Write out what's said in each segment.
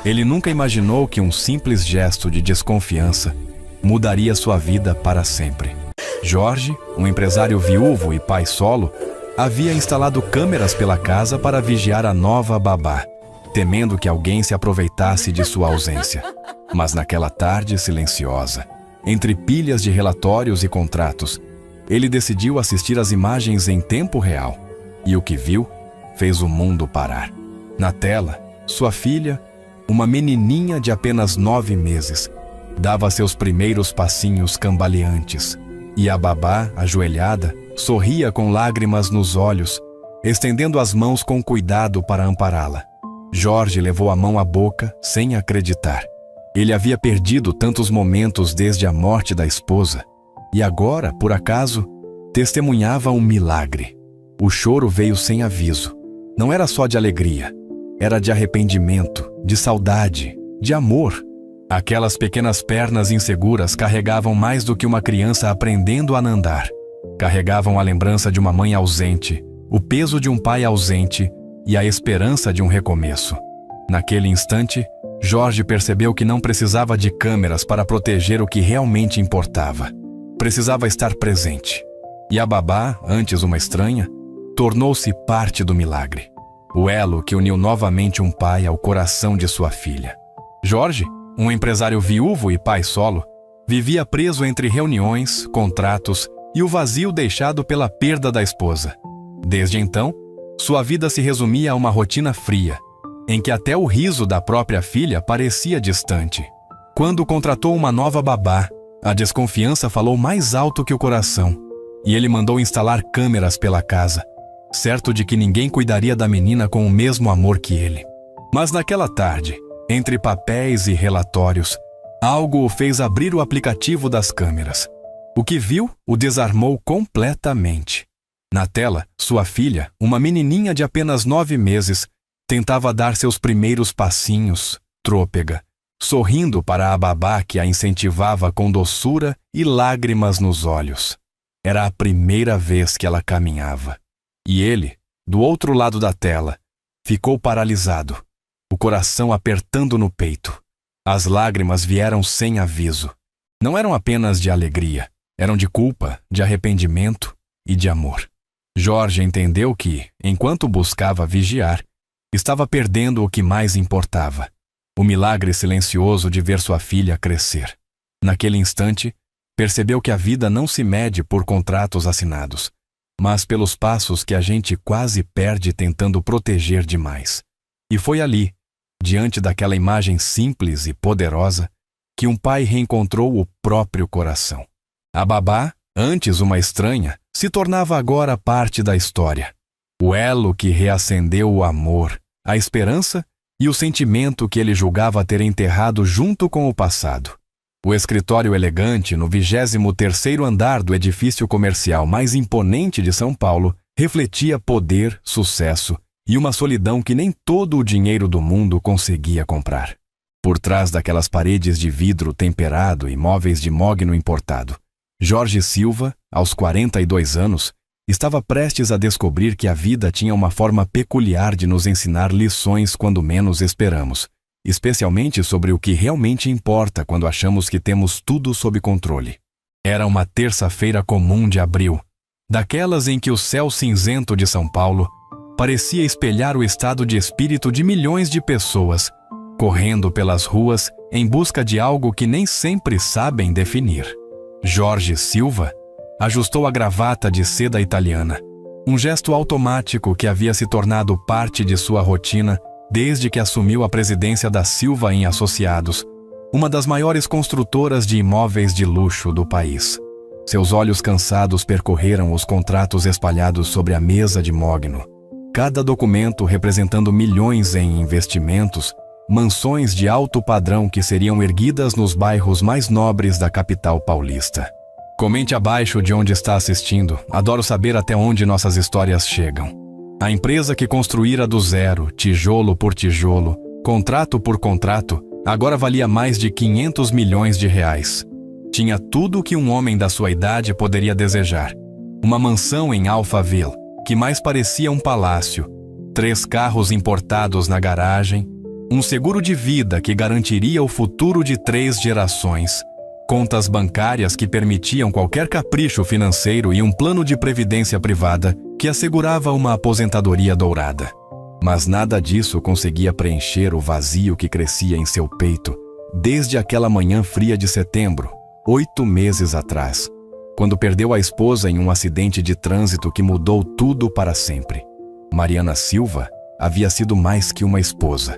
Ele nunca imaginou que um simples gesto de desconfiança mudaria sua vida para sempre. Jorge, um empresário viúvo e pai solo, havia instalado câmeras pela casa para vigiar a nova babá, temendo que alguém se aproveitasse de sua ausência. Mas naquela tarde silenciosa, entre pilhas de relatórios e contratos, ele decidiu assistir às imagens em tempo real. E o que viu fez o mundo parar. Na tela, sua filha, uma menininha de apenas 9 meses, dava seus primeiros passinhos cambaleantes. E a babá, ajoelhada, sorria com lágrimas nos olhos, estendendo as mãos com cuidado para ampará-la. Jorge levou a mão à boca sem acreditar. Ele havia perdido tantos momentos desde a morte da esposa e agora, por acaso, testemunhava um milagre. O choro veio sem aviso. Não era só de alegria, era de arrependimento, de saudade, de amor. Aquelas pequenas pernas inseguras carregavam mais do que uma criança aprendendo a andar. Carregavam a lembrança de uma mãe ausente, o peso de um pai ausente e a esperança de um recomeço. Naquele instante, Jorge percebeu que não precisava de câmeras para proteger o que realmente importava. Precisava estar presente. E a babá, antes uma estranha, tornou-se parte do milagre. O elo que uniu novamente um pai ao coração de sua filha. Jorge, um empresário viúvo e pai solo, vivia preso entre reuniões, contratos e o vazio deixado pela perda da esposa. Desde então, sua vida se resumia a uma rotina fria, em que até o riso da própria filha parecia distante. Quando contratou uma nova babá, a desconfiança falou mais alto que o coração, e ele mandou instalar câmeras pela casa, certo de que ninguém cuidaria da menina com o mesmo amor que ele. Mas naquela tarde, entre papéis e relatórios, algo o fez abrir o aplicativo das câmeras. O que viu o desarmou completamente. Na tela, sua filha, uma menininha de apenas 9 meses, tentava dar seus primeiros passinhos, trôpega, sorrindo para a babá que a incentivava com doçura e lágrimas nos olhos. Era a primeira vez que ela caminhava. E ele, do outro lado da tela, ficou paralisado, o coração apertando no peito. As lágrimas vieram sem aviso. Não eram apenas de alegria, eram de culpa, de arrependimento e de amor. Jorge entendeu que, enquanto buscava vigiar, estava perdendo o que mais importava: o milagre silencioso de ver sua filha crescer. Naquele instante, percebeu que a vida não se mede por contratos assinados, mas pelos passos que a gente quase perde tentando proteger demais. E foi ali, diante daquela imagem simples e poderosa, que um pai reencontrou o próprio coração. A babá, antes uma estranha, se tornava agora parte da história. O elo que reacendeu o amor, a esperança e o sentimento que ele julgava ter enterrado junto com o passado. O escritório elegante no 23º andar do edifício comercial mais imponente de São Paulo refletia poder, sucesso e uma solidão que nem todo o dinheiro do mundo conseguia comprar. Por trás daquelas paredes de vidro temperado e móveis de mogno importado, Jorge Silva, aos 42 anos, estava prestes a descobrir que a vida tinha uma forma peculiar de nos ensinar lições quando menos esperamos, especialmente sobre o que realmente importa quando achamos que temos tudo sob controle. Era uma terça-feira comum de abril, daquelas em que o céu cinzento de São Paulo parecia espelhar o estado de espírito de milhões de pessoas, correndo pelas ruas em busca de algo que nem sempre sabem definir. Jorge Silva ajustou a gravata de seda italiana, um gesto automático que havia se tornado parte de sua rotina desde que assumiu a presidência da Silva em Associados, uma das maiores construtoras de imóveis de luxo do país. Seus olhos cansados percorreram os contratos espalhados sobre a mesa de mogno, cada documento representando milhões em investimentos, mansões de alto padrão que seriam erguidas nos bairros mais nobres da capital paulista. Comente abaixo de onde está assistindo. Adoro saber até onde nossas histórias chegam. A empresa que construíra do zero, tijolo por tijolo, contrato por contrato, agora valia mais de 500 milhões de reais. Tinha tudo o que um homem da sua idade poderia desejar. Uma mansão em Alphaville, que mais parecia um palácio, 3 carros importados na garagem, Um seguro de vida que garantiria o futuro de 3 gerações, contas bancárias que permitiam qualquer capricho financeiro e um plano de previdência privada que assegurava uma aposentadoria dourada. Mas nada disso conseguia preencher o vazio que crescia em seu peito desde aquela manhã fria de setembro, 8 meses atrás, quando perdeu a esposa em um acidente de trânsito que mudou tudo para sempre. Mariana Silva havia sido mais que uma esposa.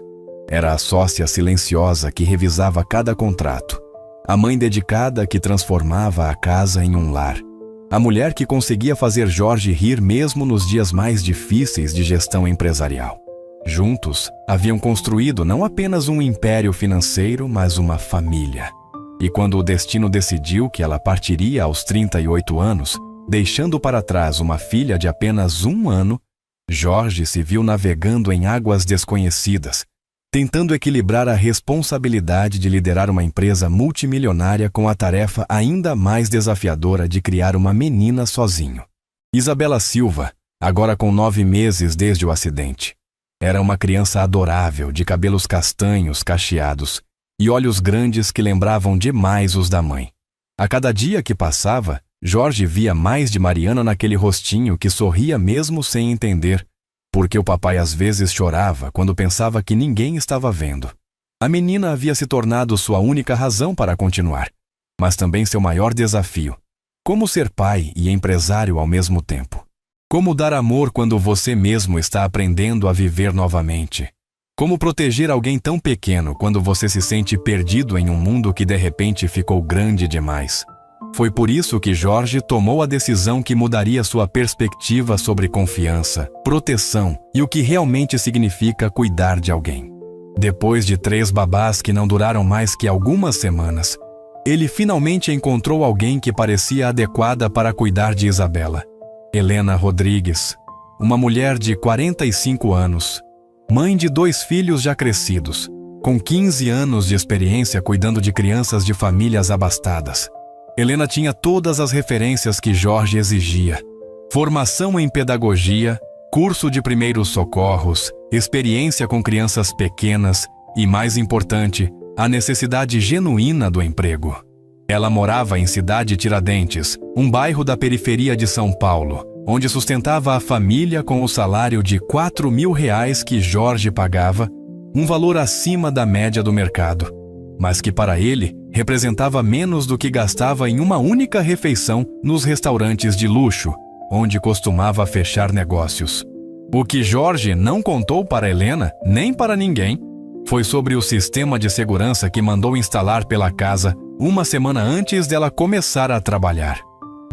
Era a sócia silenciosa que revisava cada contrato, a mãe dedicada que transformava a casa em um lar, a mulher que conseguia fazer Jorge rir mesmo nos dias mais difíceis de gestão empresarial. Juntos, haviam construído não apenas um império financeiro, mas uma família. E quando o destino decidiu que ela partiria aos 38 anos, deixando para trás uma filha de apenas 1 ano, Jorge se viu navegando em águas desconhecidas, tentando equilibrar a responsabilidade de liderar uma empresa multimilionária com a tarefa ainda mais desafiadora de criar uma menina sozinho. Isabela Silva, agora com 9 meses desde o acidente, era uma criança adorável, de cabelos castanhos cacheados e olhos grandes que lembravam demais os da mãe. A cada dia que passava, Jorge via mais de Mariana naquele rostinho que sorria mesmo sem entender, porque o papai às vezes chorava quando pensava que ninguém estava vendo. A menina havia se tornado sua única razão para continuar, mas também seu maior desafio. Como ser pai e empresário ao mesmo tempo? Como dar amor quando você mesmo está aprendendo a viver novamente? Como proteger alguém tão pequeno quando você se sente perdido em um mundo que de repente ficou grande demais? Foi por isso que Jorge tomou a decisão que mudaria sua perspectiva sobre confiança, proteção e o que realmente significa cuidar de alguém. Depois de 3 babás que não duraram mais que algumas semanas, ele finalmente encontrou alguém que parecia adequada para cuidar de Isabela. Helena Rodrigues, uma mulher de 45 anos, mãe de 2 filhos já crescidos, com 15 anos de experiência cuidando de crianças de famílias abastadas. Helena tinha todas as referências que Jorge exigia: formação em pedagogia, curso de primeiros socorros, experiência com crianças pequenas e, mais importante, a necessidade genuína do emprego. Ela morava em Cidade Tiradentes, um bairro da periferia de São Paulo, onde sustentava a família com o salário de R$ 4.000 que Jorge pagava, um valor acima da média do mercado, mas que para ele representava menos do que gastava em uma única refeição nos restaurantes de luxo, onde costumava fechar negócios. O que Jorge não contou para Helena, nem para ninguém, foi sobre o sistema de segurança que mandou instalar pela casa uma semana antes dela começar a trabalhar.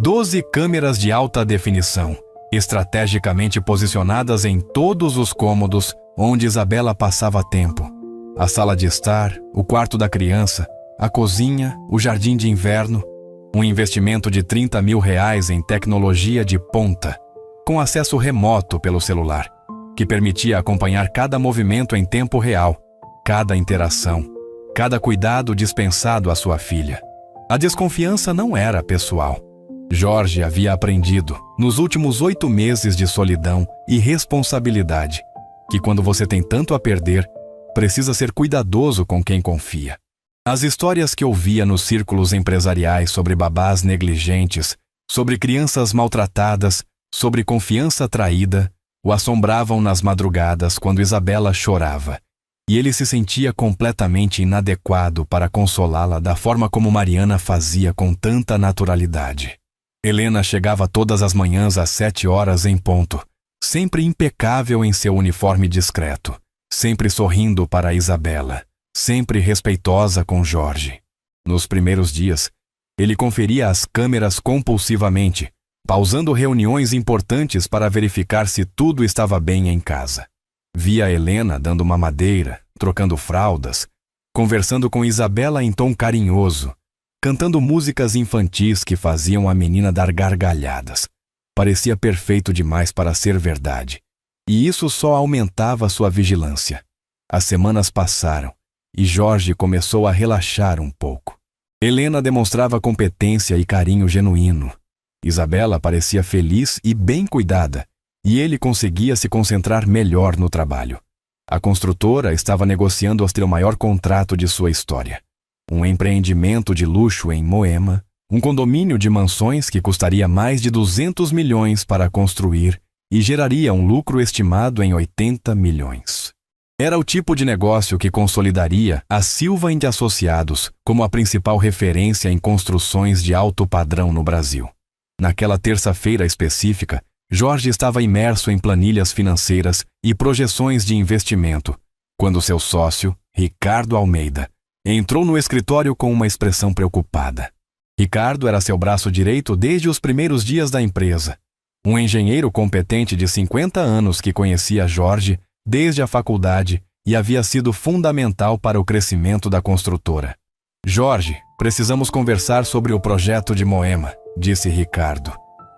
12 câmeras de alta definição, estrategicamente posicionadas em todos os cômodos onde Isabela passava tempo. A sala de estar, o quarto da criança, a cozinha, o jardim de inverno. Um investimento de R$ 30.000 em tecnologia de ponta, com acesso remoto pelo celular, que permitia acompanhar cada movimento em tempo real, cada interação, cada cuidado dispensado à sua filha. A desconfiança não era pessoal. Jorge havia aprendido, nos últimos 8 meses de solidão e responsabilidade, que quando você tem tanto a perder, precisa ser cuidadoso com quem confia. As histórias que ouvia nos círculos empresariais sobre babás negligentes, sobre crianças maltratadas, sobre confiança traída, o assombravam nas madrugadas quando Isabela chorava, e ele se sentia completamente inadequado para consolá-la da forma como Mariana fazia com tanta naturalidade. Helena chegava todas as manhãs às 7 horas em ponto, sempre impecável em seu uniforme discreto, sempre sorrindo para Isabela, sempre respeitosa com Jorge. Nos primeiros dias, ele conferia as câmeras compulsivamente, pausando reuniões importantes para verificar se tudo estava bem em casa. Via Helena dando mamadeira, trocando fraldas, conversando com Isabela em tom carinhoso, cantando músicas infantis que faziam a menina dar gargalhadas. Parecia perfeito demais para ser verdade, e isso só aumentava sua vigilância. As semanas passaram, e Jorge começou a relaxar um pouco. Helena demonstrava competência e carinho genuíno. Isabela parecia feliz e bem cuidada, e ele conseguia se concentrar melhor no trabalho. A construtora estava negociando o maior contrato de sua história. Um empreendimento de luxo em Moema, um condomínio de mansões que custaria mais de 200 milhões para construir e geraria um lucro estimado em 80 milhões. Era o tipo de negócio que consolidaria a Silva & Associados como a principal referência em construções de alto padrão no Brasil. Naquela terça-feira específica, Jorge estava imerso em planilhas financeiras e projeções de investimento, quando seu sócio, Ricardo Almeida, entrou no escritório com uma expressão preocupada. Ricardo era seu braço direito desde os primeiros dias da empresa. Um engenheiro competente de 50 anos que conhecia Jorge desde a faculdade e havia sido fundamental para o crescimento da construtora. Jorge, precisamos conversar sobre o projeto de Moema, disse Ricardo,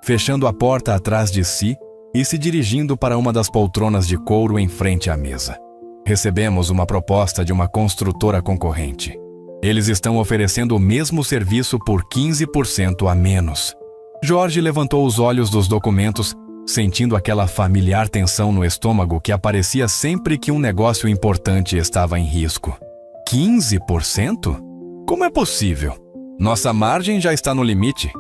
fechando a porta atrás de si e se dirigindo para uma das poltronas de couro em frente à mesa. Recebemos uma proposta de uma construtora concorrente. Eles estão oferecendo o mesmo serviço por 15% a menos. Jorge levantou os olhos dos documentos, sentindo aquela familiar tensão no estômago que aparecia sempre que um negócio importante estava em risco. 15%? Como é possível? Nossa margem já está no limite.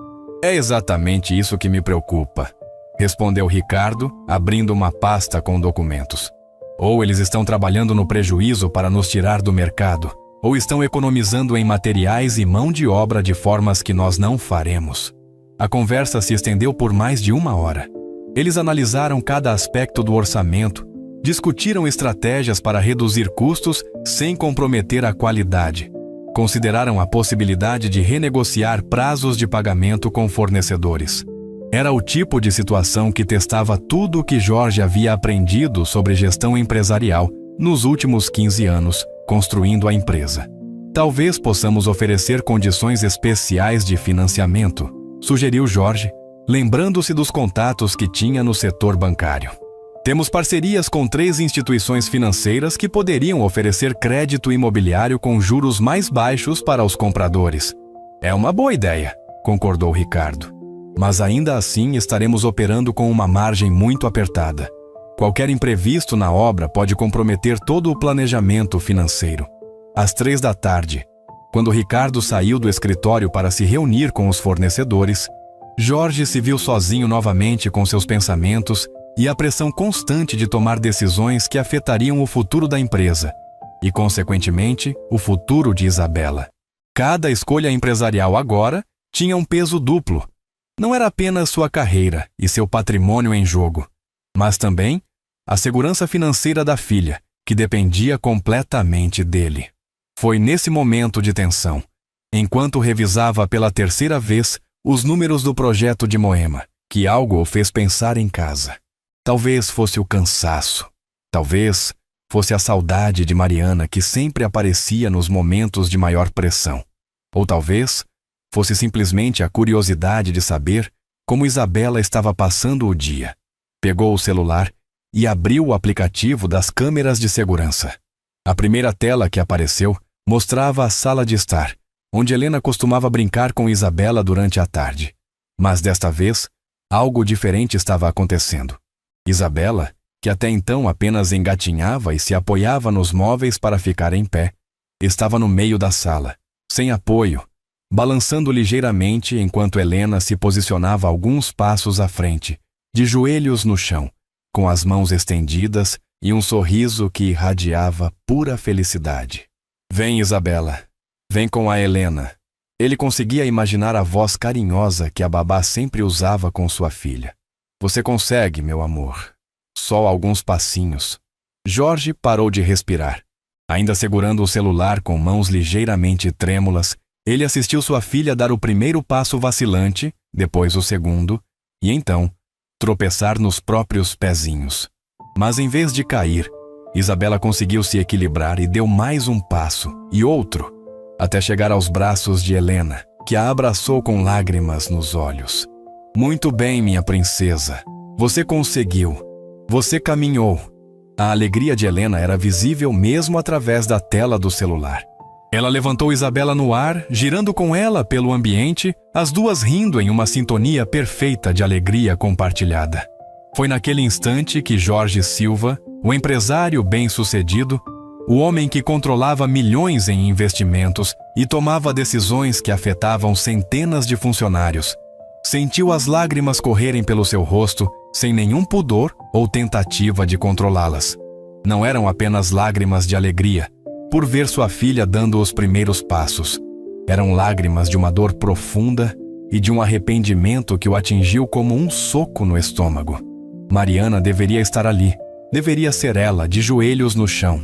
É exatamente isso que me preocupa, respondeu Ricardo, abrindo uma pasta com documentos. Ou eles estão trabalhando no prejuízo para nos tirar do mercado, ou estão economizando em materiais e mão de obra de formas que nós não faremos. A conversa se estendeu por mais de 1 hora. Eles analisaram cada aspecto do orçamento, discutiram estratégias para reduzir custos sem comprometer a qualidade. Consideraram a possibilidade de renegociar prazos de pagamento com fornecedores. Era o tipo de situação que testava tudo o que Jorge havia aprendido sobre gestão empresarial nos últimos 15 anos, construindo a empresa. Talvez possamos oferecer condições especiais de financiamento, sugeriu Jorge, lembrando-se dos contatos que tinha no setor bancário. Temos parcerias com 3 instituições financeiras que poderiam oferecer crédito imobiliário com juros mais baixos para os compradores. É uma boa ideia, concordou Ricardo. Mas ainda assim estaremos operando com uma margem muito apertada. Qualquer imprevisto na obra pode comprometer todo o planejamento financeiro. Às 3 da tarde, quando Ricardo saiu do escritório para se reunir com os fornecedores, Jorge se viu sozinho novamente com seus pensamentos e a pressão constante de tomar decisões que afetariam o futuro da empresa e, consequentemente, o futuro de Isabela. Cada escolha empresarial agora tinha um peso duplo. Não era apenas sua carreira e seu patrimônio em jogo, mas também a segurança financeira da filha, que dependia completamente dele. Foi nesse momento de tensão, enquanto revisava pela 3ª vez os números do projeto de Moema, que algo o fez pensar em casa. Talvez fosse o cansaço. Talvez fosse a saudade de Mariana que sempre aparecia nos momentos de maior pressão. Ou talvez fosse simplesmente a curiosidade de saber como Isabela estava passando o dia. Pegou o celular e abriu o aplicativo das câmeras de segurança. A primeira tela que apareceu mostrava a sala de estar, onde Helena costumava brincar com Isabela durante a tarde. Mas desta vez, algo diferente estava acontecendo. Isabela, que até então apenas engatinhava e se apoiava nos móveis para ficar em pé, estava no meio da sala, sem apoio, balançando ligeiramente enquanto Helena se posicionava alguns passos à frente, de joelhos no chão, com as mãos estendidas e um sorriso que irradiava pura felicidade. Vem, Isabela. Vem com a Helena. Ele conseguia imaginar a voz carinhosa que a babá sempre usava com sua filha. Você consegue, meu amor. Só alguns passinhos. Jorge parou de respirar. Ainda segurando o celular com mãos ligeiramente trêmulas, ele assistiu sua filha dar o primeiro passo vacilante, depois o segundo, e então tropeçar nos próprios pezinhos. Mas em vez de cair, Isabela conseguiu se equilibrar e deu mais um passo, e outro, até chegar aos braços de Helena, que a abraçou com lágrimas nos olhos. Muito bem, minha princesa. Você conseguiu. Você caminhou. A alegria de Helena era visível mesmo através da tela do celular. Ela levantou Isabela no ar, girando com ela pelo ambiente, as duas rindo em uma sintonia perfeita de alegria compartilhada. Foi naquele instante que Jorge Silva o empresário bem-sucedido, o homem que controlava milhões em investimentos e tomava decisões que afetavam centenas de funcionários, sentiu as lágrimas correrem pelo seu rosto sem nenhum pudor ou tentativa de controlá-las. Não eram apenas lágrimas de alegria por ver sua filha dando os primeiros passos. Eram lágrimas de uma dor profunda e de um arrependimento que o atingiu como um soco no estômago. Mariana deveria estar ali, deveria ser ela, de joelhos no chão,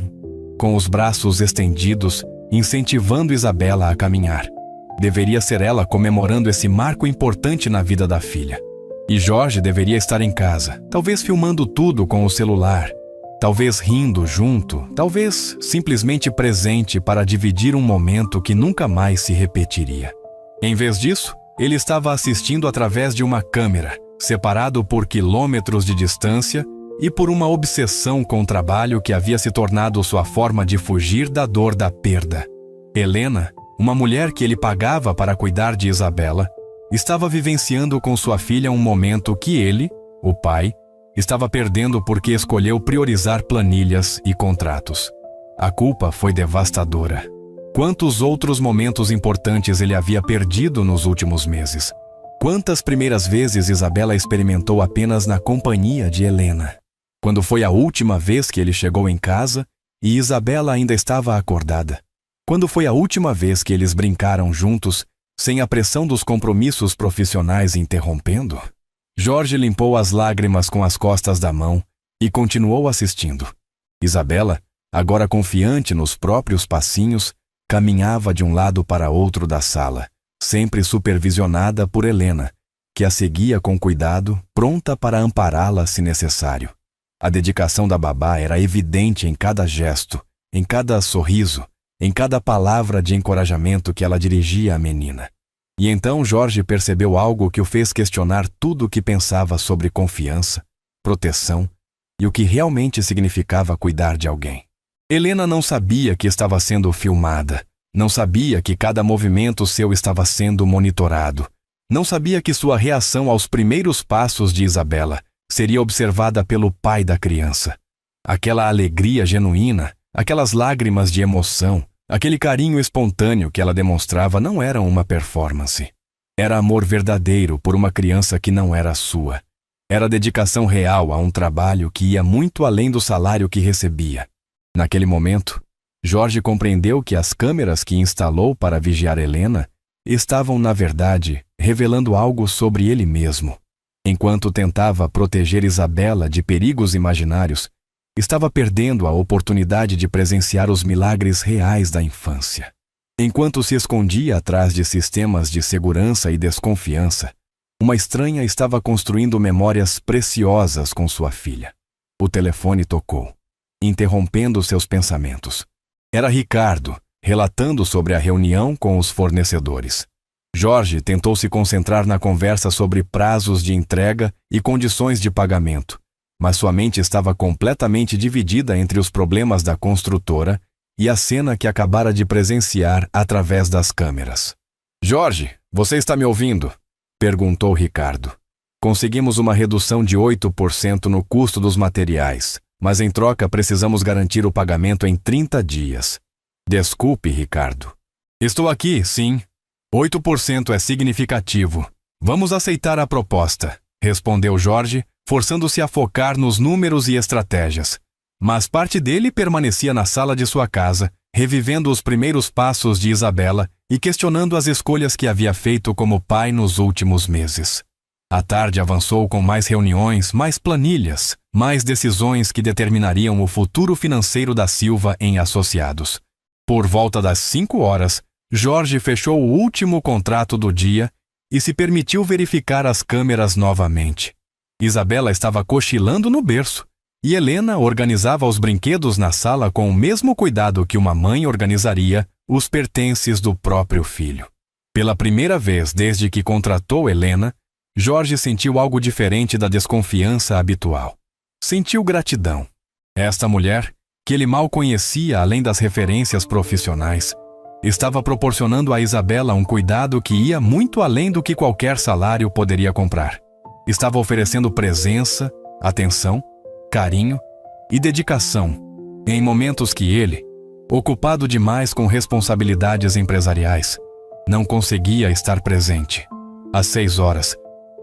com os braços estendidos, incentivando Isabela a caminhar. Deveria ser ela comemorando esse marco importante na vida da filha. E Jorge deveria estar em casa, talvez filmando tudo com o celular, talvez rindo junto, talvez simplesmente presente para dividir um momento que nunca mais se repetiria. Em vez disso, ele estava assistindo através de uma câmera, separado por quilômetros de distância e por uma obsessão com o trabalho que havia se tornado sua forma de fugir da dor da perda. Helena, uma mulher que ele pagava para cuidar de Isabela, estava vivenciando com sua filha um momento que ele, o pai, estava perdendo porque escolheu priorizar planilhas e contratos. A culpa foi devastadora. Quantos outros momentos importantes ele havia perdido nos últimos meses? Quantas primeiras vezes Isabela experimentou apenas na companhia de Helena? Quando foi a última vez que ele chegou em casa e Isabela ainda estava acordada? Quando foi a última vez que eles brincaram juntos, sem a pressão dos compromissos profissionais interrompendo? Jorge limpou as lágrimas com as costas da mão e continuou assistindo. Isabela, agora confiante nos próprios passinhos, caminhava de um lado para outro da sala, sempre supervisionada por Helena, que a seguia com cuidado, pronta para ampará-la se necessário. A dedicação da babá era evidente em cada gesto, em cada sorriso, em cada palavra de encorajamento que ela dirigia à menina. E então Jorge percebeu algo que o fez questionar tudo o que pensava sobre confiança, proteção e o que realmente significava cuidar de alguém. Helena não sabia que estava sendo filmada, não sabia que cada movimento seu estava sendo monitorado, não sabia que sua reação aos primeiros passos de Isabela seria observada pelo pai da criança. Aquela alegria genuína, aquelas lágrimas de emoção, aquele carinho espontâneo que ela demonstrava não eram uma performance. Era amor verdadeiro por uma criança que não era sua. Era dedicação real a um trabalho que ia muito além do salário que recebia. Naquele momento, Jorge compreendeu que as câmeras que instalou para vigiar Helena estavam, na verdade, revelando algo sobre ele mesmo. Enquanto tentava proteger Isabela de perigos imaginários, estava perdendo a oportunidade de presenciar os milagres reais da infância. Enquanto se escondia atrás de sistemas de segurança e desconfiança, uma estranha estava construindo memórias preciosas com sua filha. O telefone tocou, interrompendo seus pensamentos. Era Ricardo, relatando sobre a reunião com os fornecedores. Jorge tentou se concentrar na conversa sobre prazos de entrega e condições de pagamento, mas sua mente estava completamente dividida entre os problemas da construtora e a cena que acabara de presenciar através das câmeras. "Jorge, você está me ouvindo?" perguntou Ricardo. "Conseguimos uma redução de 8% no custo dos materiais, mas em troca precisamos garantir o pagamento em 30 dias. Desculpe, Ricardo." "Estou aqui, sim. 8% é significativo. Vamos aceitar a proposta", respondeu Jorge, forçando-se a focar nos números e estratégias. Mas parte dele permanecia na sala de sua casa, revivendo os primeiros passos de Isabela e questionando as escolhas que havia feito como pai nos últimos meses. A tarde avançou com mais reuniões, mais planilhas, mais decisões que determinariam o futuro financeiro da Silva em Associados. Por volta das 5 horas, Jorge fechou o último contrato do dia e se permitiu verificar as câmeras novamente. Isabela estava cochilando no berço, e Helena organizava os brinquedos na sala com o mesmo cuidado que uma mãe organizaria os pertences do próprio filho. Pela primeira vez desde que contratou Helena, Jorge sentiu algo diferente da desconfiança habitual. Sentiu gratidão. Esta mulher, que ele mal conhecia além das referências profissionais, estava proporcionando a Isabela um cuidado que ia muito além do que qualquer salário poderia comprar. Estava oferecendo presença, atenção, carinho e dedicação em momentos que ele, ocupado demais com responsabilidades empresariais, não conseguia estar presente. Às 6 horas,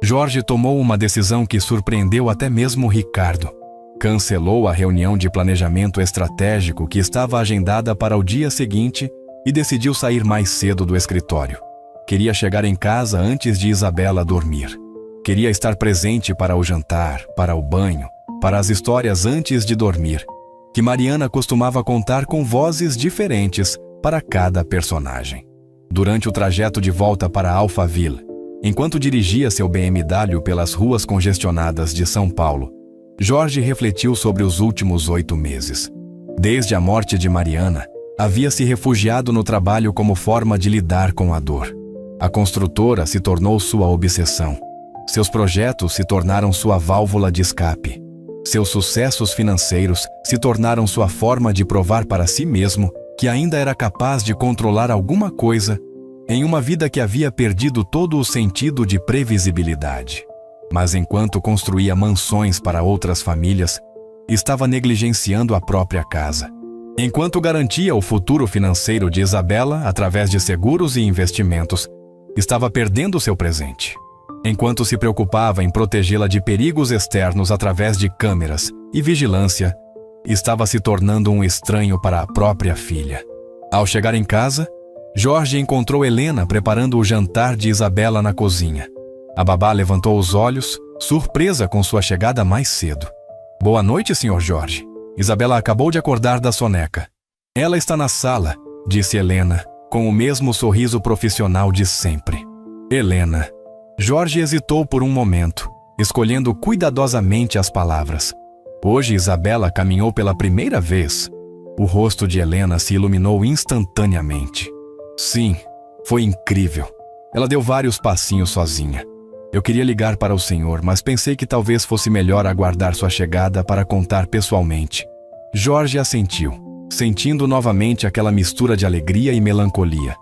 Jorge tomou uma decisão que surpreendeu até mesmo Ricardo. Cancelou a reunião de planejamento estratégico que estava agendada para o dia seguinte e decidiu sair mais cedo do escritório. Queria chegar em casa antes de Isabela dormir. Queria estar presente para o jantar, para o banho, para as histórias antes de dormir, que Mariana costumava contar com vozes diferentes para cada personagem. Durante o trajeto de volta para Alphaville, enquanto dirigia seu BMW pelas ruas congestionadas de São Paulo, Jorge refletiu sobre os últimos 8 meses. Desde a morte de Mariana, havia se refugiado no trabalho como forma de lidar com a dor. A construtora se tornou sua obsessão. Seus projetos se tornaram sua válvula de escape. Seus sucessos financeiros se tornaram sua forma de provar para si mesmo que ainda era capaz de controlar alguma coisa em uma vida que havia perdido todo o sentido de previsibilidade. Mas enquanto construía mansões para outras famílias, estava negligenciando a própria casa. Enquanto garantia o futuro financeiro de Isabela através de seguros e investimentos, estava perdendo seu presente. Enquanto se preocupava em protegê-la de perigos externos através de câmeras e vigilância, estava se tornando um estranho para a própria filha. Ao chegar em casa, Jorge encontrou Helena preparando o jantar de Isabela na cozinha. A babá levantou os olhos, surpresa com sua chegada mais cedo. "Boa noite, Sr. Jorge. Isabela acabou de acordar da soneca." "Ela está na sala", disse Helena, com o mesmo sorriso profissional de sempre. "Helena." Jorge hesitou por um momento, escolhendo cuidadosamente as palavras. Hoje Isabela caminhou pela primeira vez. O rosto de Helena se iluminou instantaneamente. "Sim, foi incrível. Ela deu vários passinhos sozinha. Eu queria ligar para o senhor, mas pensei que talvez fosse melhor aguardar sua chegada para contar pessoalmente." Jorge assentiu, sentindo novamente aquela mistura de alegria e melancolia.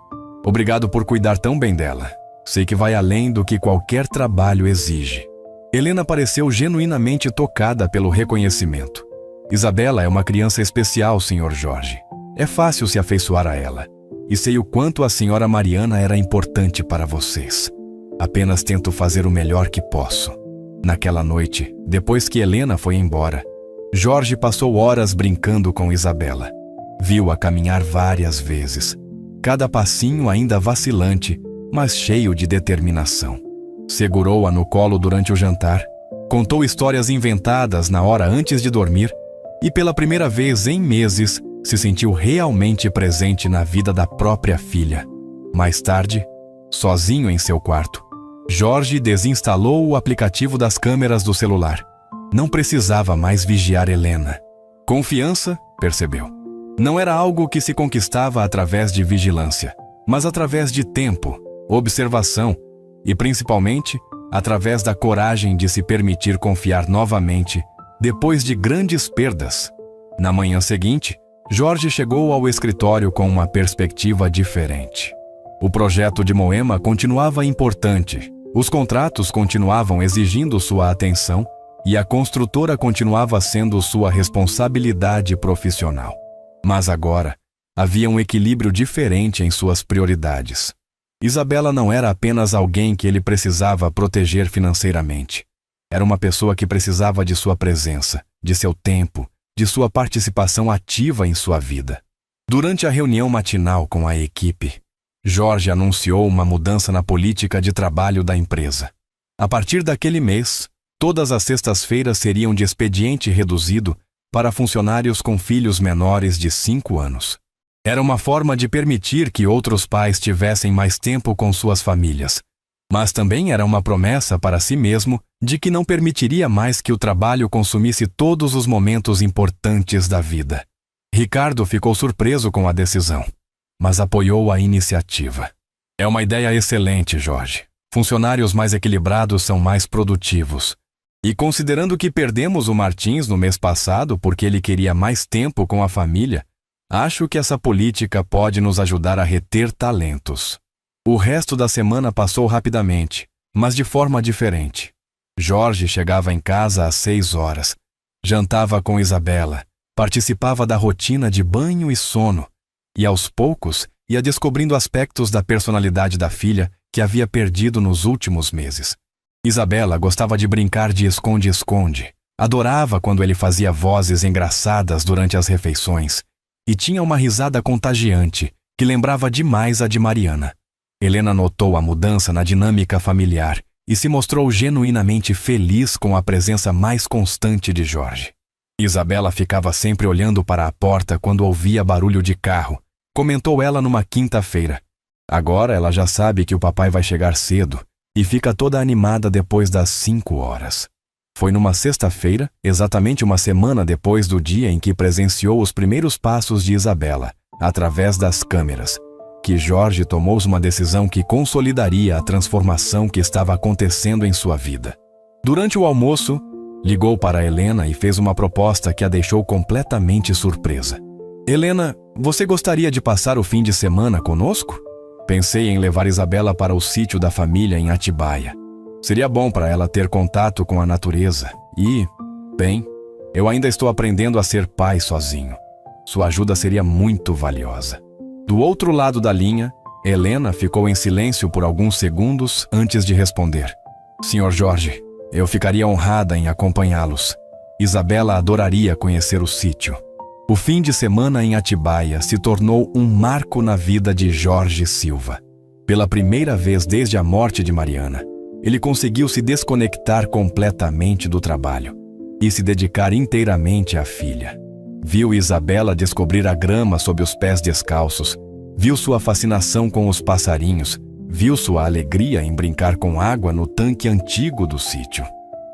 "Obrigado por cuidar tão bem dela. Sei que vai além do que qualquer trabalho exige." Helena pareceu genuinamente tocada pelo reconhecimento. "Isabela é uma criança especial, Sr. Jorge. É fácil se afeiçoar a ela. E sei o quanto a senhora Mariana era importante para vocês. Apenas tento fazer o melhor que posso." Naquela noite, depois que Helena foi embora, Jorge passou horas brincando com Isabela. Viu-a caminhar várias vezes, cada passinho ainda vacilante, mas cheio de determinação. Segurou-a no colo durante o jantar, contou histórias inventadas na hora antes de dormir e, pela primeira vez em meses, se sentiu realmente presente na vida da própria filha. Mais tarde, sozinho em seu quarto, Jorge desinstalou o aplicativo das câmeras do celular. Não precisava mais vigiar Helena. Confiança, percebeu, não era algo que se conquistava através de vigilância, mas através de tempo, observação e, principalmente, através da coragem de se permitir confiar novamente depois de grandes perdas. Na manhã seguinte, Jorge chegou ao escritório com uma perspectiva diferente. O projeto de Moema continuava importante, os contratos continuavam exigindo sua atenção e a construtora continuava sendo sua responsabilidade profissional. Mas agora, havia um equilíbrio diferente em suas prioridades. Isabela não era apenas alguém que ele precisava proteger financeiramente. Era uma pessoa que precisava de sua presença, de seu tempo, de sua participação ativa em sua vida. Durante a reunião matinal com a equipe, Jorge anunciou uma mudança na política de trabalho da empresa. A partir daquele mês, todas as sextas-feiras seriam de expediente reduzido para funcionários com filhos menores de 5 anos. Era uma forma de permitir que outros pais tivessem mais tempo com suas famílias, mas também era uma promessa para si mesmo de que não permitiria mais que o trabalho consumisse todos os momentos importantes da vida. Ricardo ficou surpreso com a decisão, mas apoiou a iniciativa. "É uma ideia excelente, Jorge. Funcionários mais equilibrados são mais produtivos. E considerando que perdemos o Martins no mês passado porque ele queria mais tempo com a família, acho que essa política pode nos ajudar a reter talentos." O resto da semana passou rapidamente, mas de forma diferente. Jorge chegava em casa às 6 horas. Jantava com Isabela, participava da rotina de banho e sono, e aos poucos ia descobrindo aspectos da personalidade da filha que havia perdido nos últimos meses. Isabela gostava de brincar de esconde-esconde, adorava quando ele fazia vozes engraçadas durante as refeições, e tinha uma risada contagiante que lembrava demais a de Mariana. Helena notou a mudança na dinâmica familiar e se mostrou genuinamente feliz com a presença mais constante de Jorge. Isabela ficava sempre olhando para a porta quando ouvia barulho de carro, comentou ela numa quinta-feira. Agora ela já sabe que o papai vai chegar cedo e fica toda animada depois das 5 horas. Foi numa sexta-feira, exatamente uma semana depois do dia em que presenciou os primeiros passos de Isabela, através das câmeras, que Jorge tomou uma decisão que consolidaria a transformação que estava acontecendo em sua vida. Durante o almoço, ligou para Helena e fez uma proposta que a deixou completamente surpresa. Helena, você gostaria de passar o fim de semana conosco? Pensei em levar Isabela para o sítio da família em Atibaia. Seria bom para ela ter contato com a natureza e, bem, eu ainda estou aprendendo a ser pai sozinho. Sua ajuda seria muito valiosa. Do outro lado da linha, Helena ficou em silêncio por alguns segundos antes de responder. Senhor Jorge, eu ficaria honrada em acompanhá-los. Isabela adoraria conhecer o sítio. O fim de semana em Atibaia se tornou um marco na vida de Jorge Silva. Pela primeira vez desde a morte de Mariana, ele conseguiu se desconectar completamente do trabalho e se dedicar inteiramente à filha. Viu Isabela descobrir a grama sob os pés descalços, viu sua fascinação com os passarinhos, viu sua alegria em brincar com água no tanque antigo do sítio.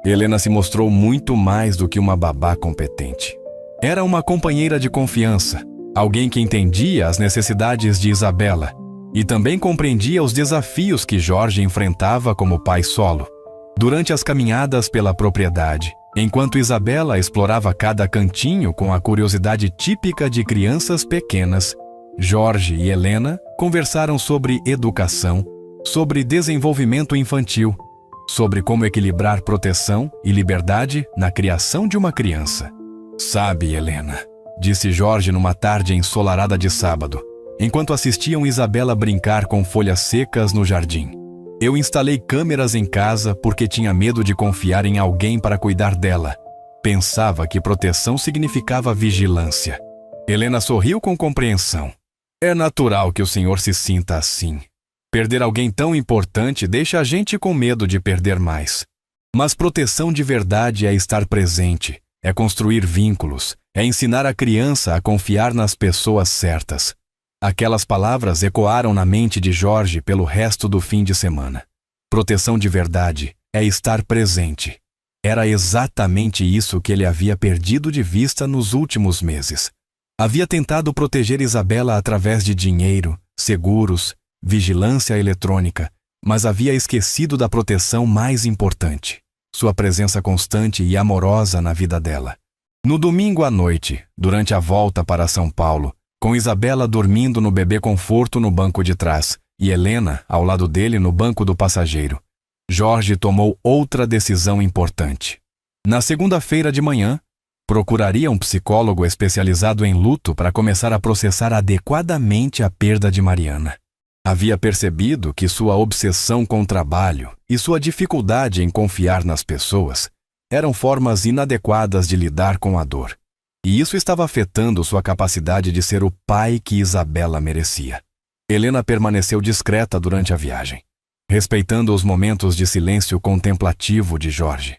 Helena se mostrou muito mais do que uma babá competente. Era uma companheira de confiança, alguém que entendia as necessidades de Isabela e também compreendia os desafios que Jorge enfrentava como pai solo. Durante as caminhadas pela propriedade, enquanto Isabela explorava cada cantinho com a curiosidade típica de crianças pequenas, Jorge e Helena conversaram sobre educação, sobre desenvolvimento infantil, sobre como equilibrar proteção e liberdade na criação de uma criança. Sabe, Helena, disse Jorge numa tarde ensolarada de sábado, enquanto assistiam Isabela brincar com folhas secas no jardim. Eu instalei câmeras em casa porque tinha medo de confiar em alguém para cuidar dela. Pensava que proteção significava vigilância. Helena sorriu com compreensão. É natural que o senhor se sinta assim. Perder alguém tão importante deixa a gente com medo de perder mais. Mas proteção de verdade é estar presente, é construir vínculos, é ensinar a criança a confiar nas pessoas certas. Aquelas palavras ecoaram na mente de Jorge pelo resto do fim de semana. Proteção de verdade é estar presente. Era exatamente isso que ele havia perdido de vista nos últimos meses. Havia tentado proteger Isabela através de dinheiro, seguros, vigilância eletrônica, mas havia esquecido da proteção mais importante, sua presença constante e amorosa na vida dela. No domingo à noite, durante a volta para São Paulo, com Isabela dormindo no bebê conforto no banco de trás e Helena ao lado dele no banco do passageiro, Jorge tomou outra decisão importante. Na segunda-feira de manhã, procuraria um psicólogo especializado em luto para começar a processar adequadamente a perda de Mariana. Havia percebido que sua obsessão com o trabalho e sua dificuldade em confiar nas pessoas eram formas inadequadas de lidar com a dor. E isso estava afetando sua capacidade de ser o pai que Isabela merecia. Helena permaneceu discreta durante a viagem, respeitando os momentos de silêncio contemplativo de Jorge.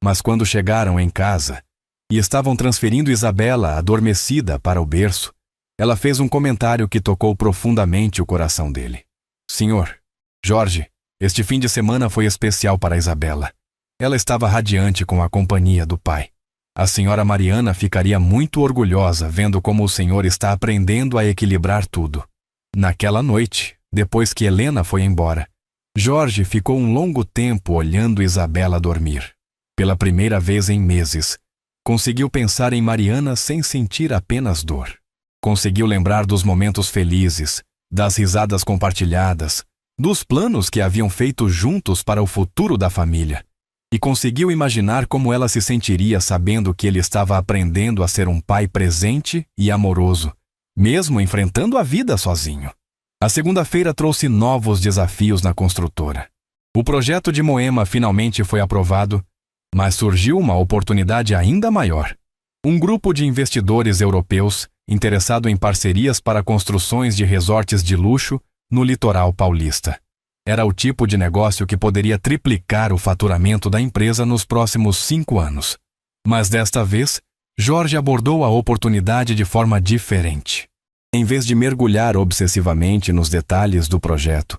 Mas quando chegaram em casa e estavam transferindo Isabela adormecida para o berço, ela fez um comentário que tocou profundamente o coração dele. Senhor, Jorge, este fim de semana foi especial para Isabela. Ela estava radiante com a companhia do pai. A senhora Mariana ficaria muito orgulhosa vendo como o senhor está aprendendo a equilibrar tudo. Naquela noite, depois que Helena foi embora, Jorge ficou um longo tempo olhando Isabela dormir. Pela primeira vez em meses, conseguiu pensar em Mariana sem sentir apenas dor. Conseguiu lembrar dos momentos felizes, das risadas compartilhadas, dos planos que haviam feito juntos para o futuro da família. e conseguiu imaginar como ela se sentiria sabendo que ele estava aprendendo a ser um pai presente e amoroso, mesmo enfrentando a vida sozinho. A segunda-feira trouxe novos desafios na construtora. O projeto de Moema finalmente foi aprovado, mas surgiu uma oportunidade ainda maior. Um grupo de investidores europeus interessado em parcerias para construções de resorts de luxo no litoral paulista. Era o tipo de negócio que poderia triplicar o faturamento da empresa nos próximos 5 anos. Mas desta vez, Jorge abordou a oportunidade de forma diferente. Em vez de mergulhar obsessivamente nos detalhes do projeto,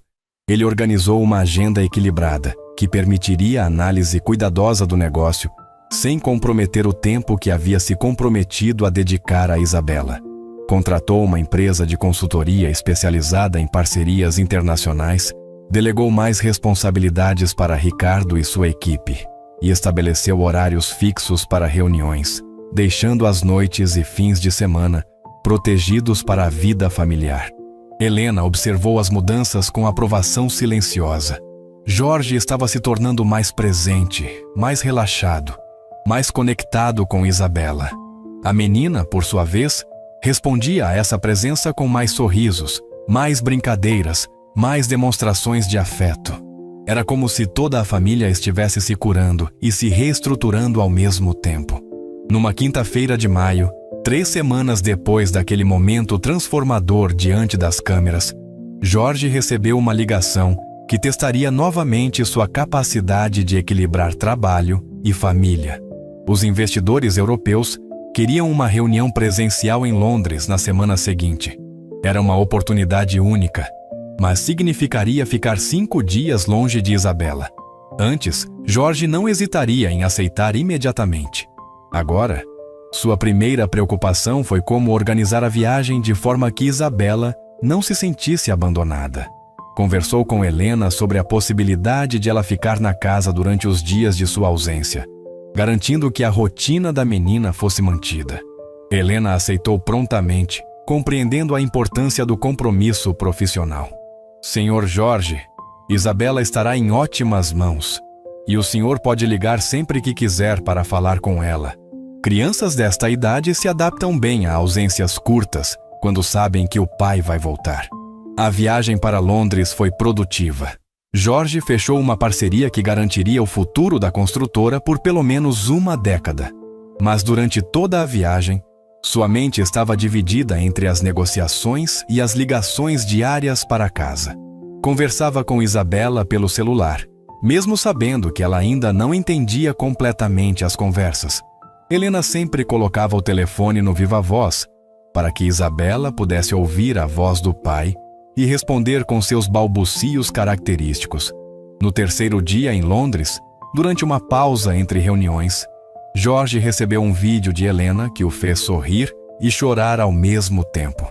ele organizou uma agenda equilibrada que permitiria a análise cuidadosa do negócio sem comprometer o tempo que havia se comprometido a dedicar a Isabela. Contratou uma empresa de consultoria especializada em parcerias internacionais, delegou mais responsabilidades para Ricardo e sua equipe e estabeleceu horários fixos para reuniões, deixando as noites e fins de semana protegidos para a vida familiar. Helena observou as mudanças com aprovação silenciosa. Jorge estava se tornando mais presente, mais relaxado, mais conectado com Isabela. A menina, por sua vez, respondia a essa presença com mais sorrisos, mais brincadeiras, mais demonstrações de afeto. Era como se toda a família estivesse se curando e se reestruturando ao mesmo tempo. Numa quinta-feira de maio, 3 semanas depois daquele momento transformador diante das câmeras, Jorge recebeu uma ligação que testaria novamente sua capacidade de equilibrar trabalho e família. Os investidores europeus queriam uma reunião presencial em Londres na semana seguinte. Era uma oportunidade única, mas significaria ficar 5 dias longe de Isabela. Antes, Jorge não hesitaria em aceitar imediatamente. Agora, sua primeira preocupação foi como organizar a viagem de forma que Isabela não se sentisse abandonada. Conversou com Helena sobre a possibilidade de ela ficar na casa durante os dias de sua ausência, garantindo que a rotina da menina fosse mantida. Helena aceitou prontamente, compreendendo a importância do compromisso profissional. Senhor Jorge, Isabela estará em ótimas mãos, e o senhor pode ligar sempre que quiser para falar com ela. Crianças desta idade se adaptam bem a ausências curtas, quando sabem que o pai vai voltar. A viagem para Londres foi produtiva. Jorge fechou uma parceria que garantiria o futuro da construtora por pelo menos 1 década. Mas durante toda a viagem, sua mente estava dividida entre as negociações e as ligações diárias para casa. Conversava com Isabela pelo celular, mesmo sabendo que ela ainda não entendia completamente as conversas. Helena sempre colocava o telefone no viva-voz, para que Isabela pudesse ouvir a voz do pai e responder com seus balbucios característicos. No 3º dia em Londres, durante uma pausa entre reuniões, Jorge recebeu um vídeo de Helena que o fez sorrir e chorar ao mesmo tempo.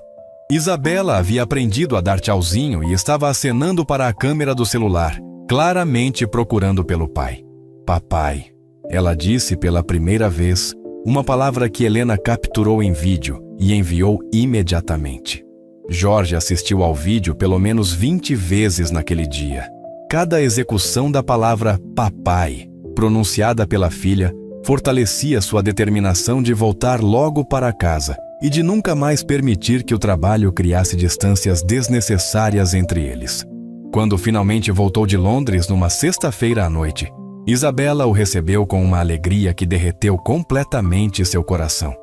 Isabela havia aprendido a dar tchauzinho e estava acenando para a câmera do celular, claramente procurando pelo pai. Papai, ela disse pela primeira vez, uma palavra que Helena capturou em vídeo e enviou imediatamente. Jorge assistiu ao vídeo pelo menos 20 vezes naquele dia. Cada execução da palavra papai, pronunciada pela filha, fortalecia sua determinação de voltar logo para casa e de nunca mais permitir que o trabalho criasse distâncias desnecessárias entre eles. Quando finalmente voltou de Londres numa sexta-feira à noite, Isabela o recebeu com uma alegria que derreteu completamente seu coração.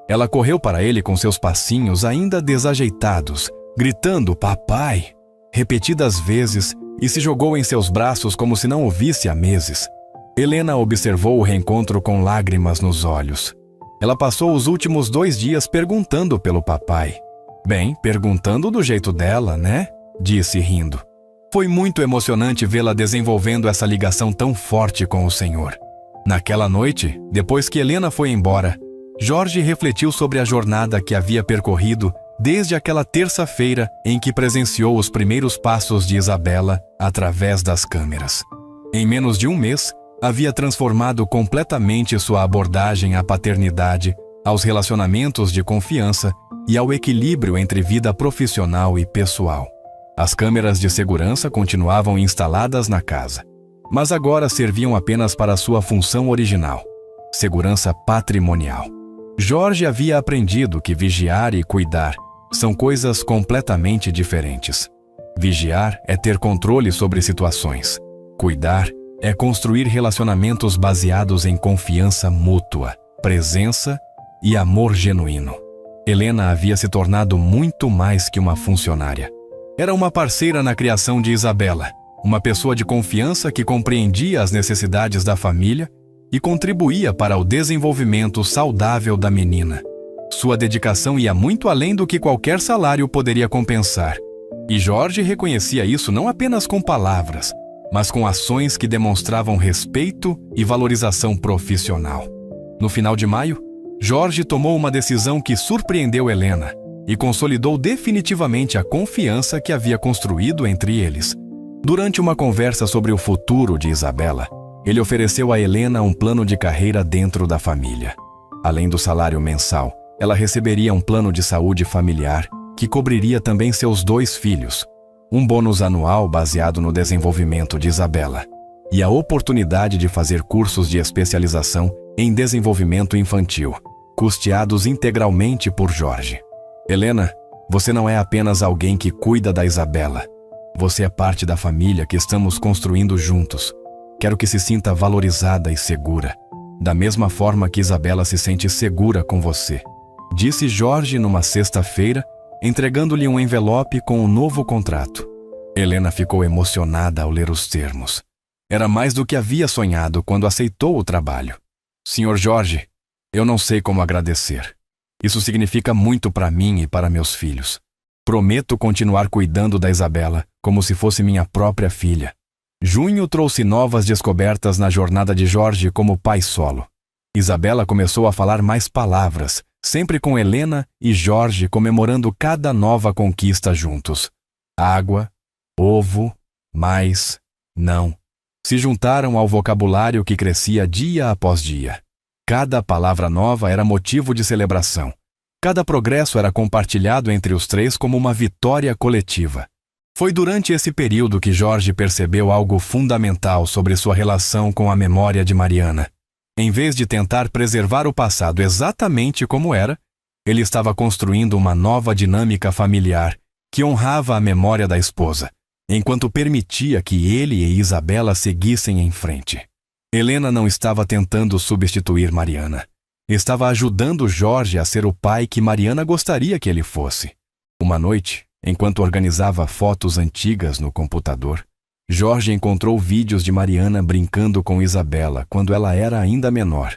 Ela correu para ele com seus passinhos ainda desajeitados, gritando "papai" repetidas vezes e se jogou em seus braços como se não o visse há meses. Helena observou o reencontro com lágrimas nos olhos. Ela passou os últimos 2 dias perguntando pelo papai. Bem, perguntando do jeito dela, né? Disse rindo. Foi muito emocionante vê-la desenvolvendo essa ligação tão forte com o Senhor. Naquela noite, depois que Helena foi embora, Jorge refletiu sobre a jornada que havia percorrido desde aquela terça-feira em que presenciou os primeiros passos de Isabela através das câmeras. Em menos de 1 mês, havia transformado completamente sua abordagem à paternidade, aos relacionamentos de confiança e ao equilíbrio entre vida profissional e pessoal. As câmeras de segurança continuavam instaladas na casa. mas agora serviam apenas para sua função original, segurança patrimonial. Jorge havia aprendido que vigiar e cuidar são coisas completamente diferentes. Vigiar é ter controle sobre situações. Cuidar é construir relacionamentos baseados em confiança mútua, presença e amor genuíno. Helena havia se tornado muito mais que uma funcionária. Era uma parceira na criação de Isabela, uma pessoa de confiança que compreendia as necessidades da família e contribuía para o desenvolvimento saudável da menina. Sua dedicação ia muito além do que qualquer salário poderia compensar. E Jorge reconhecia isso não apenas com palavras, mas com ações que demonstravam respeito e valorização profissional. No final de maio, Jorge tomou uma decisão que surpreendeu Helena e consolidou definitivamente a confiança que havia construído entre eles. Durante uma conversa sobre o futuro de Isabela, ele ofereceu a Helena um plano de carreira dentro da família. Além do salário mensal, ela receberia um plano de saúde familiar que cobriria também seus 2 filhos, um bônus anual baseado no desenvolvimento de Isabela e a oportunidade de fazer cursos de especialização em desenvolvimento infantil, custeados integralmente por Jorge. Helena, você não é apenas alguém que cuida da Isabela. Você é parte da família que estamos construindo juntos. Quero que se sinta valorizada e segura, da mesma forma que Isabela se sente segura com você, disse Jorge numa sexta-feira, entregando-lhe um envelope com um novo contrato. Helena ficou emocionada ao ler os termos. Era mais do que havia sonhado quando aceitou o trabalho. Senhor Jorge, eu não sei como agradecer. Isso significa muito para mim e para meus filhos. Prometo continuar cuidando da Isabela como se fosse minha própria filha. Junho trouxe novas descobertas na jornada de Jorge como pai solo. Isabela começou a falar mais palavras, sempre com Helena e Jorge comemorando cada nova conquista juntos. Água, ovo, mais, não. Se juntaram ao vocabulário que crescia dia após dia. Cada palavra nova era motivo de celebração. Cada progresso era compartilhado entre os 3 como uma vitória coletiva. Foi durante esse período que Jorge percebeu algo fundamental sobre sua relação com a memória de Mariana. Em vez de tentar preservar o passado exatamente como era, ele estava construindo uma nova dinâmica familiar que honrava a memória da esposa, enquanto permitia que ele e Isabela seguissem em frente. Helena não estava tentando substituir Mariana. Estava ajudando Jorge a ser o pai que Mariana gostaria que ele fosse. Uma noite, enquanto organizava fotos antigas no computador, Jorge encontrou vídeos de Mariana brincando com Isabela quando ela era ainda menor.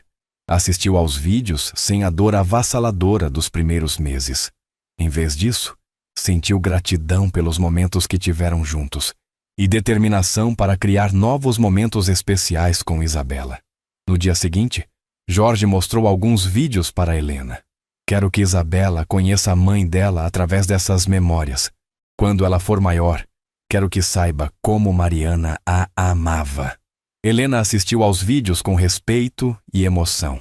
Assistiu aos vídeos sem a dor avassaladora dos primeiros meses. Em vez disso, sentiu gratidão pelos momentos que tiveram juntos e determinação para criar novos momentos especiais com Isabela. No dia seguinte, Jorge mostrou alguns vídeos para Helena. Quero que Isabela conheça a mãe dela através dessas memórias. Quando ela for maior, quero que saiba como Mariana a amava. Helena assistiu aos vídeos com respeito e emoção.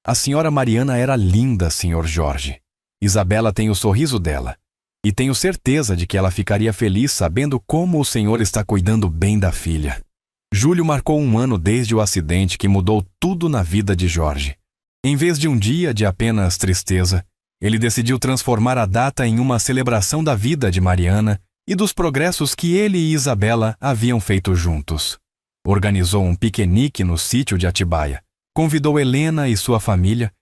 A senhora Mariana era linda, senhor Jorge. Isabela tem o sorriso dela. E tenho certeza de que ela ficaria feliz sabendo como o senhor está cuidando bem da filha. Julho marcou 1 ano desde o acidente que mudou tudo na vida de Jorge. Em vez de um dia de apenas tristeza, ele decidiu transformar a data em uma celebração da vida de Mariana e dos progressos que ele e Isabela haviam feito juntos. Organizou um piquenique no sítio de Atibaia, convidou Helena e sua família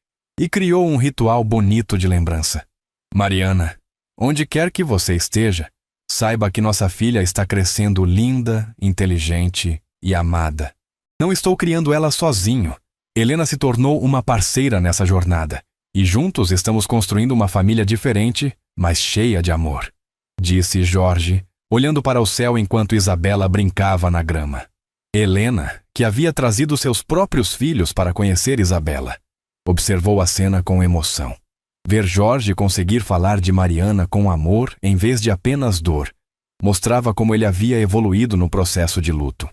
e criou um ritual bonito de lembrança. Mariana, onde quer que você esteja, saiba que nossa filha está crescendo linda, inteligente e amada. Não estou criando ela sozinho. Helena se tornou uma parceira nessa jornada e juntos estamos construindo uma família diferente, mas cheia de amor, disse Jorge, olhando para o céu enquanto Isabela brincava na grama. Helena, que havia trazido seus próprios filhos para conhecer Isabela, observou a cena com emoção. Ver Jorge conseguir falar de Mariana com amor em vez de apenas dor, mostrava como ele havia evoluído no processo de luto.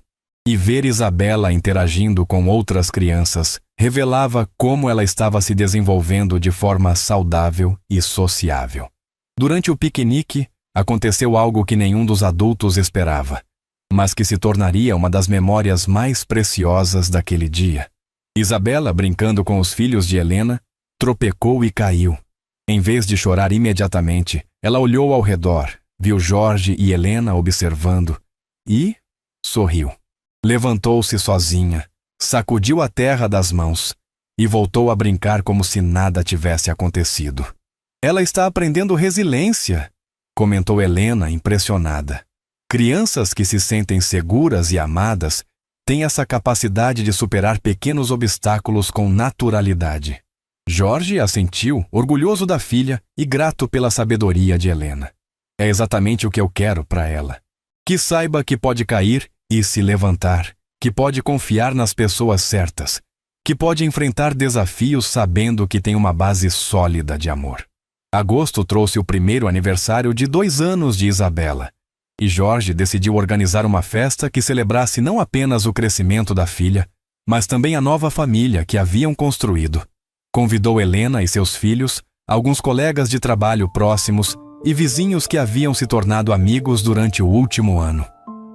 E ver Isabela interagindo com outras crianças revelava como ela estava se desenvolvendo de forma saudável e sociável. Durante o piquenique, aconteceu algo que nenhum dos adultos esperava. mas que se tornaria uma das memórias mais preciosas daquele dia. Isabela, brincando com os filhos de Helena, tropecou e caiu. Em vez de chorar imediatamente, ela olhou ao redor, viu Jorge e Helena observando e sorriu. Levantou-se sozinha, sacudiu a terra das mãos e voltou a brincar como se nada tivesse acontecido. Ela está aprendendo resiliência, comentou Helena, impressionada. Crianças que se sentem seguras e amadas têm essa capacidade de superar pequenos obstáculos com naturalidade. Jorge assentiu, orgulhoso da filha e grato pela sabedoria de Helena. É exatamente o que eu quero para ela. Que saiba que pode cair e se levantar, que pode confiar nas pessoas certas, que pode enfrentar desafios sabendo que tem uma base sólida de amor. Agosto trouxe o primeiro aniversário de 2 anos de Isabela, e Jorge decidiu organizar uma festa que celebrasse não apenas o crescimento da filha, mas também a nova família que haviam construído. Convidou Helena e seus filhos, alguns colegas de trabalho próximos e vizinhos que haviam se tornado amigos durante o último ano.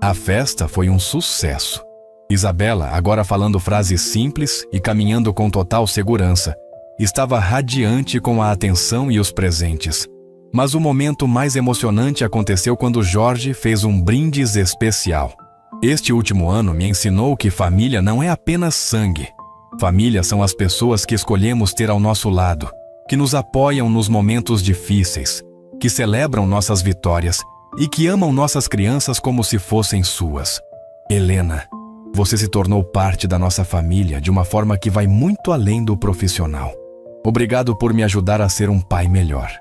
A festa foi um sucesso. Isabela, agora falando frases simples e caminhando com total segurança, estava radiante com a atenção e os presentes. Mas o momento mais emocionante aconteceu quando Jorge fez um brindis especial. Este último ano me ensinou que família não é apenas sangue. Família são as pessoas que escolhemos ter ao nosso lado, que nos apoiam nos momentos difíceis, que celebram nossas vitórias e que amam nossas crianças como se fossem suas. Helena, você se tornou parte da nossa família de uma forma que vai muito além do profissional. Obrigado por me ajudar a ser um pai melhor.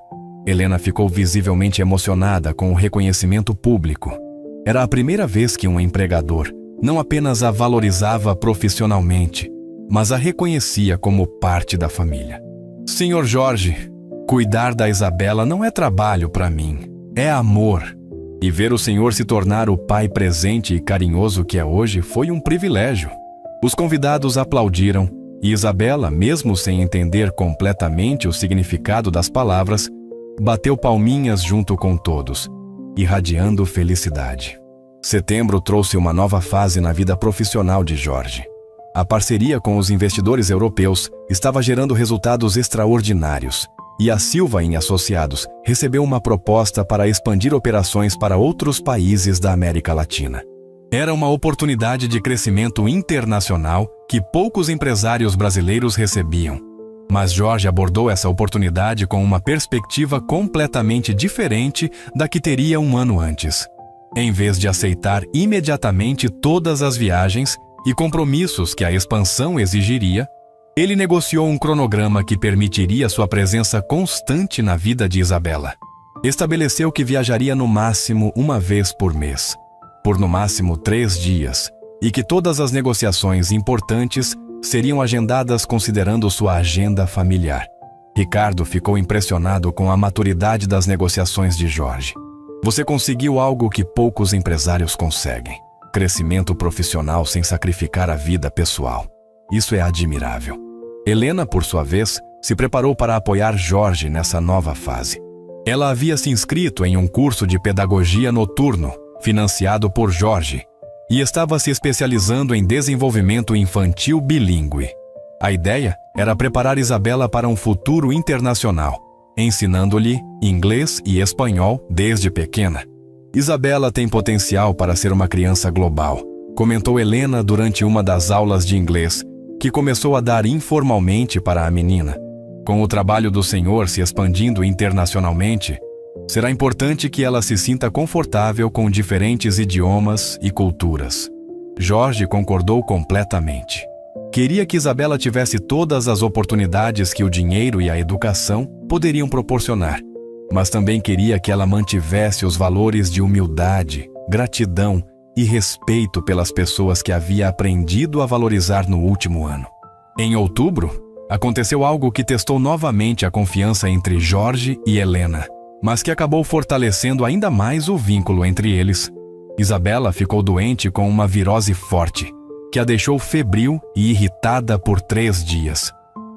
Helena ficou visivelmente emocionada com o reconhecimento público. Era a primeira vez que um empregador não apenas a valorizava profissionalmente, mas a reconhecia como parte da família. Senhor Jorge, cuidar da Isabela não é trabalho para mim, é amor. E ver o senhor se tornar o pai presente e carinhoso que é hoje foi um privilégio. Os convidados aplaudiram e Isabela, mesmo sem entender completamente o significado das palavras, bateu palminhas junto com todos, irradiando felicidade. Setembro trouxe uma nova fase na vida profissional de Jorge. A parceria com os investidores europeus estava gerando resultados extraordinários, e a Silva e Associados recebeu uma proposta para expandir operações para outros países da América Latina. Era uma oportunidade de crescimento internacional que poucos empresários brasileiros recebiam. Mas Jorge abordou essa oportunidade com uma perspectiva completamente diferente da que teria um ano antes. Em vez de aceitar imediatamente todas as viagens e compromissos que a expansão exigiria, ele negociou um cronograma que permitiria sua presença constante na vida de Isabela. Estabeleceu que viajaria no máximo uma vez por mês, por no máximo 3 dias, e que todas as negociações importantes seriam agendadas considerando sua agenda familiar. Ricardo ficou impressionado com a maturidade das negociações de Jorge. Você conseguiu algo que poucos empresários conseguem: crescimento profissional sem sacrificar a vida pessoal. Isso é admirável. Helena, por sua vez, se preparou para apoiar Jorge nessa nova fase. Ela havia se inscrito em um curso de pedagogia noturno, financiado por Jorge, e estava se especializando em desenvolvimento infantil bilíngue. A ideia era preparar Isabela para um futuro internacional, ensinando-lhe inglês e espanhol desde pequena. Isabela tem potencial para ser uma criança global, comentou Helena durante uma das aulas de inglês, que começou a dar informalmente para a menina. Com o trabalho do senhor se expandindo internacionalmente, será importante que ela se sinta confortável com diferentes idiomas e culturas. Jorge concordou completamente. Queria que Isabela tivesse todas as oportunidades que o dinheiro e a educação poderiam proporcionar, mas também queria que ela mantivesse os valores de humildade, gratidão e respeito pelas pessoas que havia aprendido a valorizar no último ano. Em outubro, aconteceu algo que testou novamente a confiança entre Jorge e Helena, mas que acabou fortalecendo ainda mais o vínculo entre eles. Isabela ficou doente com uma virose forte, que a deixou febril e irritada por 3 dias.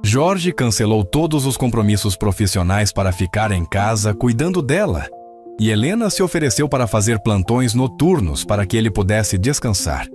Jorge cancelou todos os compromissos profissionais para ficar em casa cuidando dela. e Helena se ofereceu para fazer plantões noturnos para que ele pudesse descansar.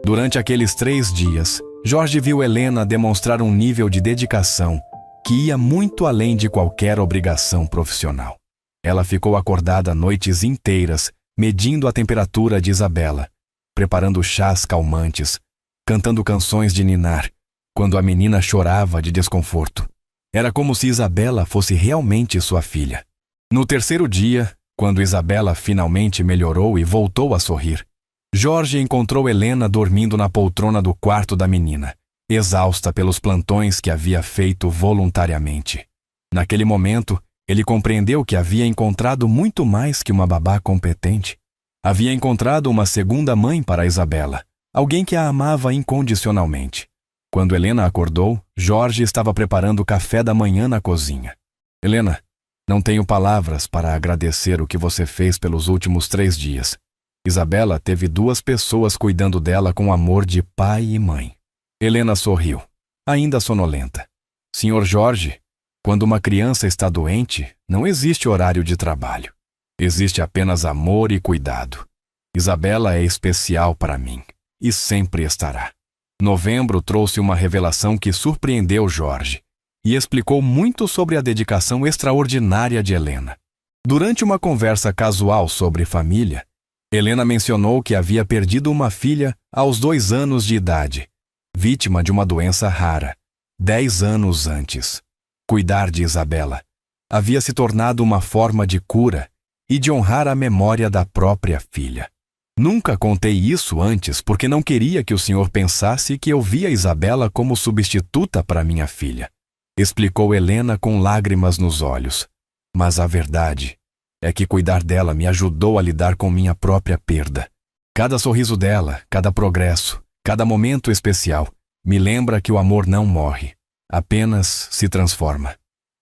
Durante aqueles 3 dias, Jorge viu Helena demonstrar um nível de dedicação que ia muito além de qualquer obrigação profissional. Ela ficou acordada noites inteiras, medindo a temperatura de Isabela, preparando chás calmantes, cantando canções de ninar, quando a menina chorava de desconforto. Era como se Isabela fosse realmente sua filha. No 3º dia, quando Isabela finalmente melhorou e voltou a sorrir, Jorge encontrou Helena dormindo na poltrona do quarto da menina, exausta pelos plantões que havia feito voluntariamente. Naquele momento, ele compreendeu que havia encontrado muito mais que uma babá competente. Havia encontrado uma segunda mãe para Isabela, alguém que a amava incondicionalmente. Quando Helena acordou, Jorge estava preparando o café da manhã na cozinha. Helena, não tenho palavras para agradecer o que você fez pelos últimos 3 dias. Isabela teve 2 pessoas cuidando dela com amor de pai e mãe. Helena sorriu, ainda sonolenta. Senhor Jorge, quando uma criança está doente, não existe horário de trabalho. Existe apenas amor e cuidado. Isabela é especial para mim, e sempre estará. Novembro trouxe uma revelação que surpreendeu Jorge e explicou muito sobre a dedicação extraordinária de Helena. Durante uma conversa casual sobre família, Helena mencionou que havia perdido uma filha aos 2 anos de idade, vítima de uma doença rara, 10 anos antes. Cuidar de Isabela havia se tornado uma forma de cura e de honrar a memória da própria filha. Nunca contei isso antes porque não queria que o senhor pensasse que eu via Isabela como substituta para minha filha, explicou Helena com lágrimas nos olhos. Mas a verdade é que cuidar dela me ajudou a lidar com minha própria perda. Cada sorriso dela, cada progresso, cada momento especial, me lembra que o amor não morre, apenas se transforma.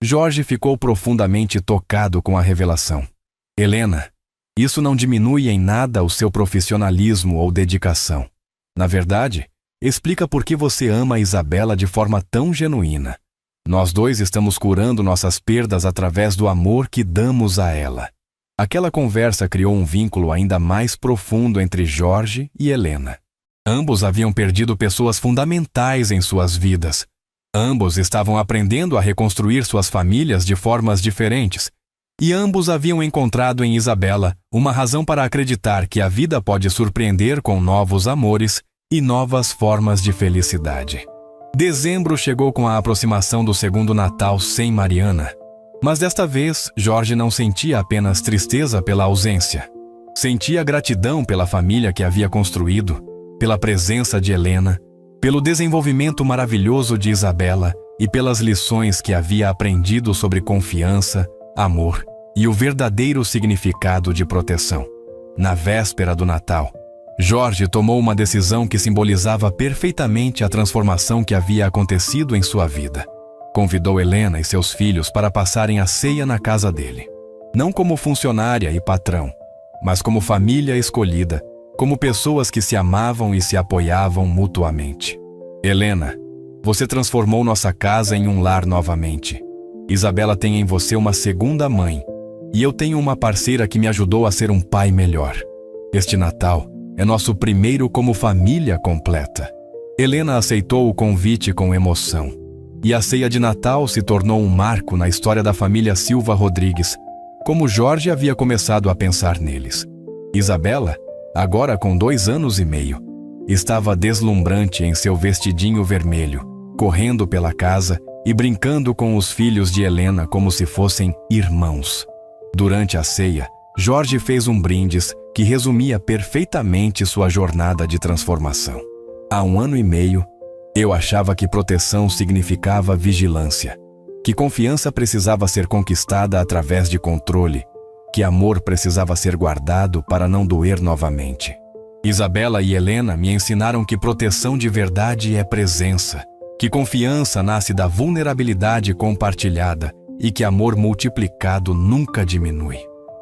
Jorge ficou profundamente tocado com a revelação. Helena, isso não diminui em nada o seu profissionalismo ou dedicação. Na verdade, explica por que você ama a Isabela de forma tão genuína. Nós 2 estamos curando nossas perdas através do amor que damos a ela. Aquela conversa criou um vínculo ainda mais profundo entre Jorge e Helena. Ambos haviam perdido pessoas fundamentais em suas vidas. Ambos estavam aprendendo a reconstruir suas famílias de formas diferentes. E ambos haviam encontrado em Isabela uma razão para acreditar que a vida pode surpreender com novos amores e novas formas de felicidade. Dezembro chegou com a aproximação do 2º Natal sem Mariana. Mas desta vez, Jorge não sentia apenas tristeza pela ausência. Sentia gratidão pela família que havia construído, pela presença de Helena, pelo desenvolvimento maravilhoso de Isabela e pelas lições que havia aprendido sobre confiança, amor e o verdadeiro significado de proteção. Na véspera do Natal, Jorge tomou uma decisão que simbolizava perfeitamente a transformação que havia acontecido em sua vida. Convidou Helena e seus filhos para passarem a ceia na casa dele. Não como funcionária e patrão, mas como família escolhida, como pessoas que se amavam e se apoiavam mutuamente. Helena, você transformou nossa casa em um lar novamente. Isabela tem em você uma segunda mãe, e eu tenho uma parceira que me ajudou a ser um pai melhor. Este Natal é nosso primeiro como família completa. Helena aceitou o convite com emoção, e a ceia de Natal se tornou um marco na história da família Silva Rodrigues, como Jorge havia começado a pensar neles. Isabela, agora com 2 anos e meio, estava deslumbrante em seu vestidinho vermelho, correndo pela casa e brincando com os filhos de Helena como se fossem irmãos. Durante a ceia, Jorge fez um brindis que resumia perfeitamente sua jornada de transformação. Há 1 ano e meio, eu achava que proteção significava vigilância, que confiança precisava ser conquistada através de controle, que amor precisava ser guardado para não doer novamente. Isabela e Helena me ensinaram que proteção de verdade é presença, que confiança nasce da vulnerabilidade compartilhada e que amor multiplicado nunca diminui.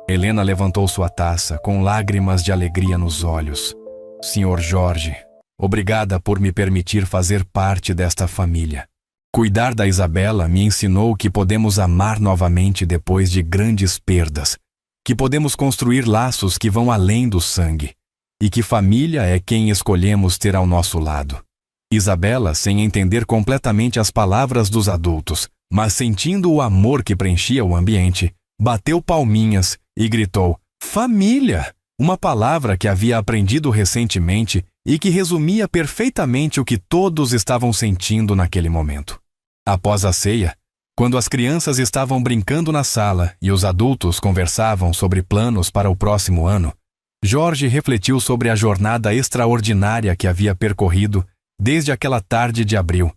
Helena levantou sua taça com lágrimas de alegria nos olhos. Senhor Jorge, obrigada por me permitir fazer parte desta família. Cuidar da Isabela me ensinou que podemos amar novamente depois de grandes perdas, que podemos construir laços que vão além do sangue, e que família é quem escolhemos ter ao nosso lado. Isabela, sem entender completamente as palavras dos adultos, mas sentindo o amor que preenchia o ambiente, bateu palminhas e gritou: "Família!", uma palavra que havia aprendido recentemente e que resumia perfeitamente o que todos estavam sentindo naquele momento. Após a ceia, quando as crianças estavam brincando na sala e os adultos conversavam sobre planos para o próximo ano, Jorge refletiu sobre a jornada extraordinária que havia percorrido desde aquela tarde de abril,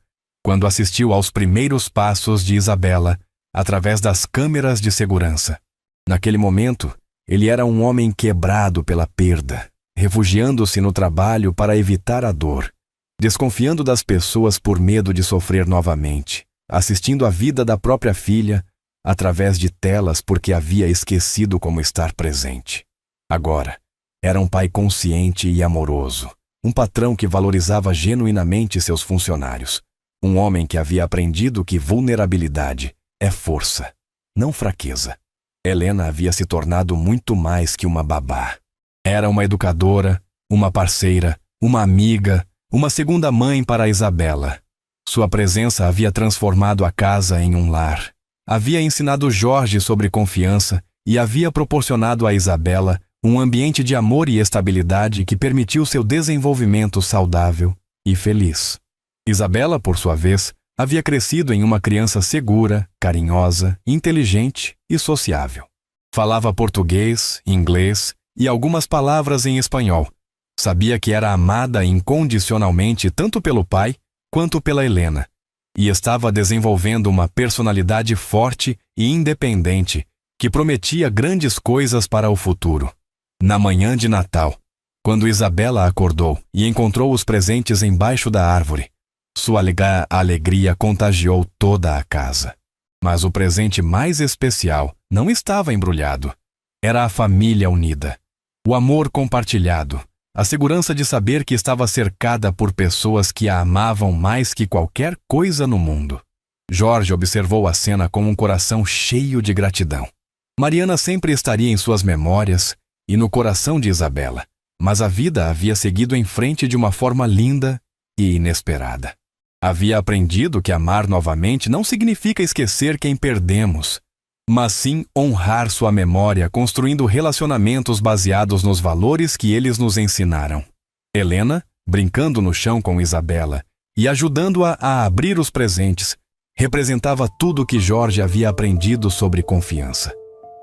quando assistiu aos primeiros passos de Isabela através das câmeras de segurança. Naquele momento, ele era um homem quebrado pela perda, refugiando-se no trabalho para evitar a dor, desconfiando das pessoas por medo de sofrer novamente, assistindo a vida da própria filha através de telas porque havia esquecido como estar presente. Agora, era um pai consciente e amoroso, um patrão que valorizava genuinamente seus funcionários, um homem que havia aprendido que vulnerabilidade é força, não fraqueza. Helena havia se tornado muito mais que uma babá. Era uma educadora, uma parceira, uma amiga, uma segunda mãe para Isabela. Sua presença havia transformado a casa em um lar. Havia ensinado Jorge sobre confiança e havia proporcionado a Isabela um ambiente de amor e estabilidade que permitiu seu desenvolvimento saudável e feliz. Isabela, por sua vez, havia crescido em uma criança segura, carinhosa, inteligente e sociável. Falava português, inglês e algumas palavras em espanhol. Sabia que era amada incondicionalmente tanto pelo pai quanto pela Helena, e estava desenvolvendo uma personalidade forte e independente que prometia grandes coisas para o futuro. Na manhã de Natal, quando Isabela acordou e encontrou os presentes embaixo da árvore, sua alegria contagiou toda a casa. Mas o presente mais especial não estava embrulhado. Era a família unida, o amor compartilhado, a segurança de saber que estava cercada por pessoas que a amavam mais que qualquer coisa no mundo. Jorge observou a cena com um coração cheio de gratidão. Mariana sempre estaria em suas memórias e no coração de Isabela, mas a vida havia seguido em frente de uma forma linda e inesperada. Havia aprendido que amar novamente não significa esquecer quem perdemos, mas sim honrar sua memória construindo relacionamentos baseados nos valores que eles nos ensinaram. Helena, brincando no chão com Isabela e ajudando-a a abrir os presentes, representava tudo o que Jorge havia aprendido sobre confiança.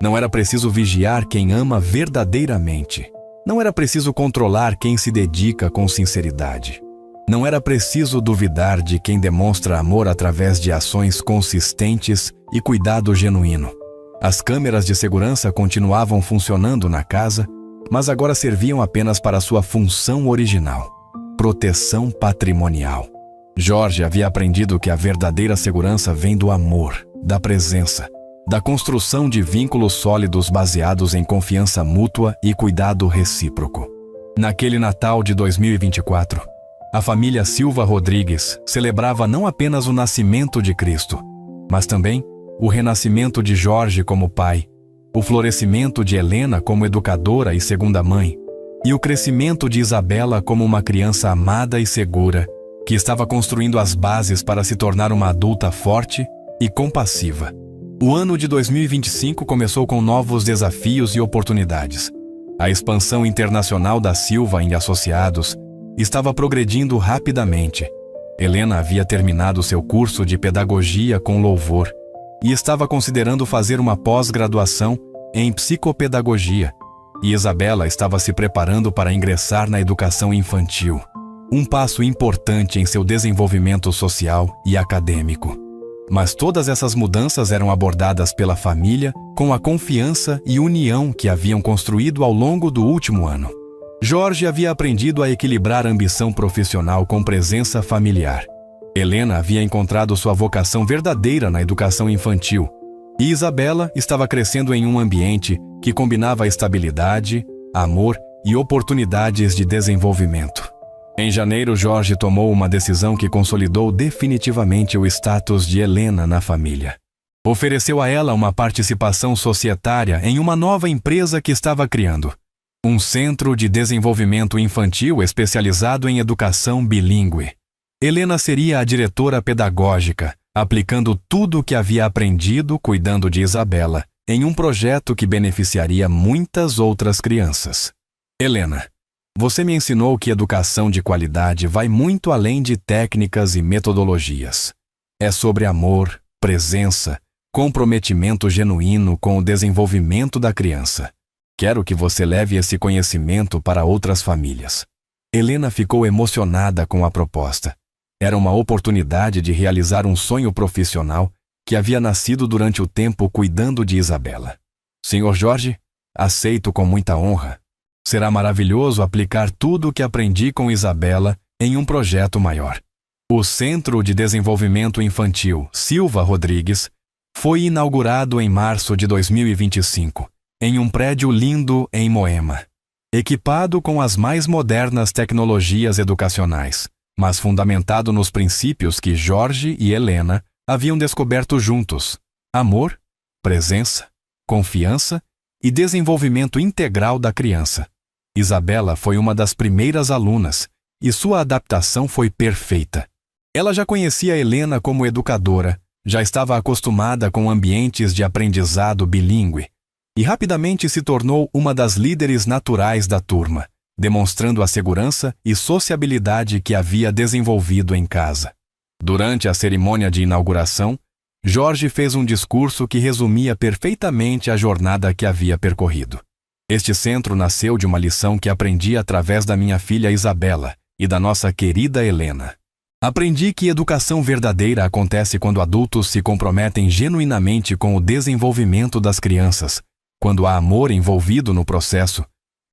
Não era preciso vigiar quem ama verdadeiramente. Não era preciso controlar quem se dedica com sinceridade. Não era preciso duvidar de quem demonstra amor através de ações consistentes e cuidado genuíno. As câmeras de segurança continuavam funcionando na casa, mas agora serviam apenas para sua função original: proteção patrimonial. Jorge havia aprendido que a verdadeira segurança vem do amor, da presença, da construção de vínculos sólidos baseados em confiança mútua e cuidado recíproco. Naquele Natal de 2024, a família Silva Rodrigues celebrava não apenas o nascimento de Cristo, mas também o renascimento de Jorge como pai, o florescimento de Helena como educadora e segunda mãe, e o crescimento de Isabela como uma criança amada e segura, que estava construindo as bases para se tornar uma adulta forte e compassiva. O ano de 2025 começou com novos desafios e oportunidades. A expansão internacional da Silva e Associados estava progredindo rapidamente. Helena havia terminado seu curso de pedagogia com louvor e estava considerando fazer uma pós-graduação em psicopedagogia, e Isabela estava se preparando para ingressar na educação infantil, um passo importante em seu desenvolvimento social e acadêmico. Mas todas essas mudanças eram abordadas pela família com a confiança e união que haviam construído ao longo do último ano. Jorge havia aprendido a equilibrar a ambição profissional com presença familiar. Helena havia encontrado sua vocação verdadeira na educação infantil, e Isabela estava crescendo em um ambiente que combinava estabilidade, amor e oportunidades de desenvolvimento. Em janeiro, Jorge tomou uma decisão que consolidou definitivamente o status de Helena na família. Ofereceu a ela uma participação societária em uma nova empresa que estava criando. Um centro de desenvolvimento infantil especializado em educação bilíngue. Helena seria a diretora pedagógica, aplicando tudo o que havia aprendido cuidando de Isabela, em um projeto que beneficiaria muitas outras crianças. Helena, você me ensinou que educação de qualidade vai muito além de técnicas e metodologias. É sobre amor, presença, comprometimento genuíno com o desenvolvimento da criança. Quero que você leve esse conhecimento para outras famílias. Helena ficou emocionada com a proposta. Era uma oportunidade de realizar um sonho profissional que havia nascido durante o tempo cuidando de Isabela. Sr. Jorge, aceito com muita honra. Será maravilhoso aplicar tudo o que aprendi com Isabela em um projeto maior. O Centro de Desenvolvimento Infantil Silva Rodrigues foi inaugurado em março de 2025, em um prédio lindo em Moema, equipado com as mais modernas tecnologias educacionais, mas fundamentado nos princípios que Jorge e Helena haviam descoberto juntos: amor, presença, confiança e desenvolvimento integral da criança. Isabela foi uma das primeiras alunas e sua adaptação foi perfeita. Ela já conhecia Helena como educadora, já estava acostumada com ambientes de aprendizado bilíngue e rapidamente se tornou uma das líderes naturais da turma, demonstrando a segurança e sociabilidade que havia desenvolvido em casa. Durante a cerimônia de inauguração, Jorge fez um discurso que resumia perfeitamente a jornada que havia percorrido. Este centro nasceu de uma lição que aprendi através da minha filha Isabela e da nossa querida Helena. Aprendi que educação verdadeira acontece quando adultos se comprometem genuinamente com o desenvolvimento das crianças, quando há amor envolvido no processo,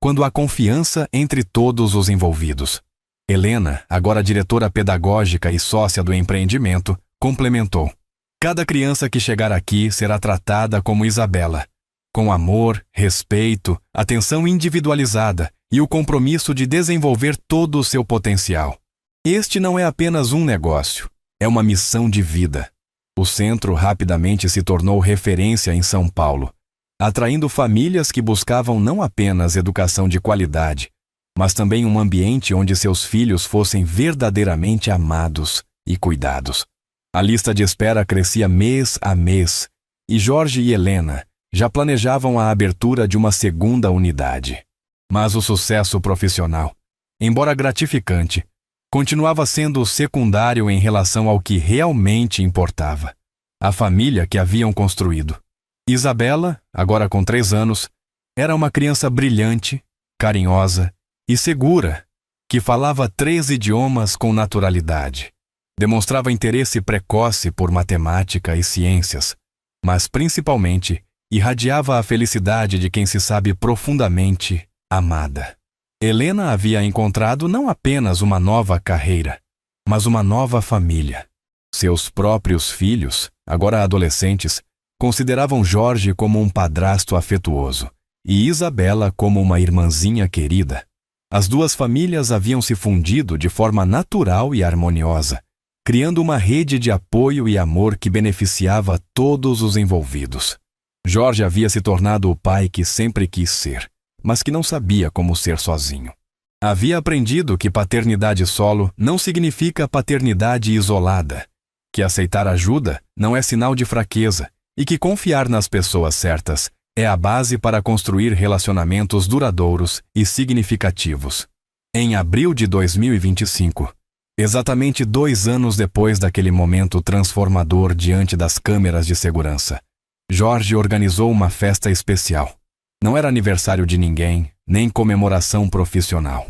quando há confiança entre todos os envolvidos. Helena, agora diretora pedagógica e sócia do empreendimento, complementou: cada criança que chegar aqui será tratada como Isabela, com amor, respeito, atenção individualizada e o compromisso de desenvolver todo o seu potencial. Este não é apenas um negócio, é uma missão de vida. O centro rapidamente se tornou referência em São Paulo, atraindo famílias que buscavam não apenas educação de qualidade, mas também um ambiente onde seus filhos fossem verdadeiramente amados e cuidados. A lista de espera crescia mês a mês, e Jorge e Helena já planejavam a abertura de uma segunda unidade. Mas o sucesso profissional, embora gratificante, continuava sendo secundário em relação ao que realmente importava: a família que haviam construído. Isabela, agora com 3 anos, era uma criança brilhante, carinhosa e segura, que falava 3 idiomas com naturalidade. Demonstrava interesse precoce por matemática e ciências, mas principalmente irradiava a felicidade de quem se sabe profundamente amada. Helena havia encontrado não apenas uma nova carreira, mas uma nova família. Seus próprios filhos, agora adolescentes, consideravam Jorge como um padrasto afetuoso e Isabela como uma irmãzinha querida. As duas famílias haviam se fundido de forma natural e harmoniosa, criando uma rede de apoio e amor que beneficiava todos os envolvidos. Jorge havia se tornado o pai que sempre quis ser, mas que não sabia como ser sozinho. Havia aprendido que paternidade solo não significa paternidade isolada, que aceitar ajuda não é sinal de fraqueza e que confiar nas pessoas certas é a base para construir relacionamentos duradouros e significativos. Em abril de 2025, exatamente 2 anos depois daquele momento transformador diante das câmeras de segurança, Jorge organizou uma festa especial. Não era aniversário de ninguém, nem comemoração profissional.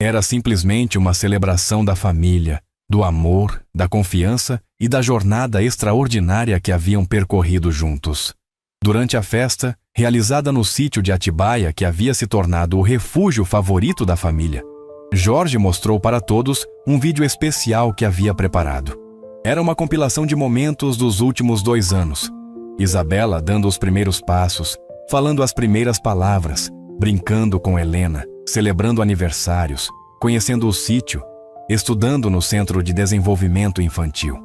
Era simplesmente uma celebração da família, do amor, da confiança e da jornada extraordinária que haviam percorrido juntos. Durante a festa, realizada no sítio de Atibaia, que havia se tornado o refúgio favorito da família, Jorge mostrou para todos um vídeo especial que havia preparado. Era uma compilação de momentos dos últimos 2 anos. Isabela dando os primeiros passos, falando as primeiras palavras, brincando com Helena, celebrando aniversários, conhecendo o sítio, estudando no Centro de Desenvolvimento Infantil.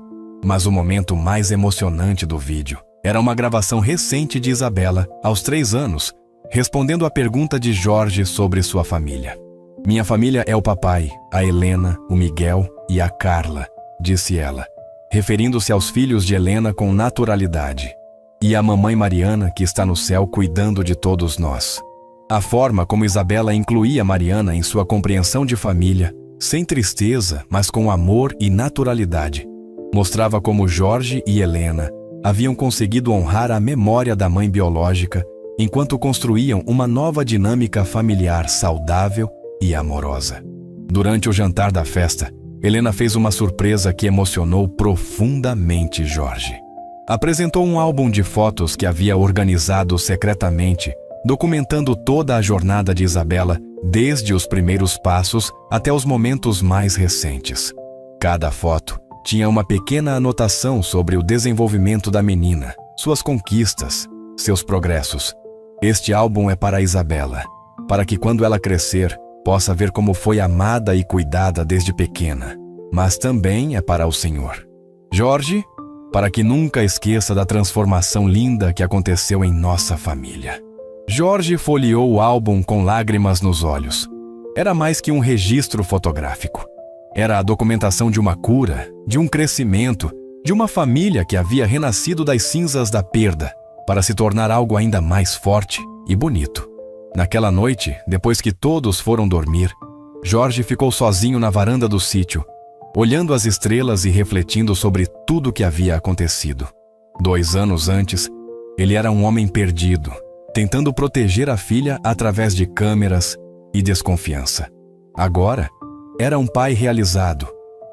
Mas o momento mais emocionante do vídeo Era uma gravação recente de Isabela, aos 3 anos, respondendo à pergunta de Jorge sobre sua família. Minha família é o papai, a Helena, o Miguel e a Carla, disse ela, referindo-se aos filhos de Helena com naturalidade. E a mamãe Mariana, que está no céu cuidando de todos nós. A forma como Isabela incluía Mariana em sua compreensão de família, sem tristeza, mas com amor e naturalidade, mostrava como Jorge e Helena haviam conseguido honrar a memória da mãe biológica enquanto construíam uma nova dinâmica familiar saudável e amorosa. Durante o jantar da festa, Helena fez uma surpresa que emocionou profundamente Jorge. Apresentou um álbum de fotos que havia organizado secretamente, documentando toda a jornada de Isabela, desde os primeiros passos até os momentos mais recentes. Cada foto tinha uma pequena anotação sobre o desenvolvimento da menina, suas conquistas, seus progressos. Este álbum é para Isabela, para que quando ela crescer, possa ver como foi amada e cuidada desde pequena. Mas também é para o Senhor. Jorge, para que nunca esqueça da transformação linda que aconteceu em nossa família. Jorge folheou o álbum com lágrimas nos olhos. Era mais que um registro fotográfico. Era a documentação de uma cura, de um crescimento, de uma família que havia renascido das cinzas da perda, para se tornar algo ainda mais forte e bonito. Naquela noite, depois que todos foram dormir, Jorge ficou sozinho na varanda do sítio, olhando as estrelas e refletindo sobre tudo o que havia acontecido. 2 anos antes, ele era um homem perdido, tentando proteger a filha através de câmeras e desconfiança. Agora, era um pai realizado,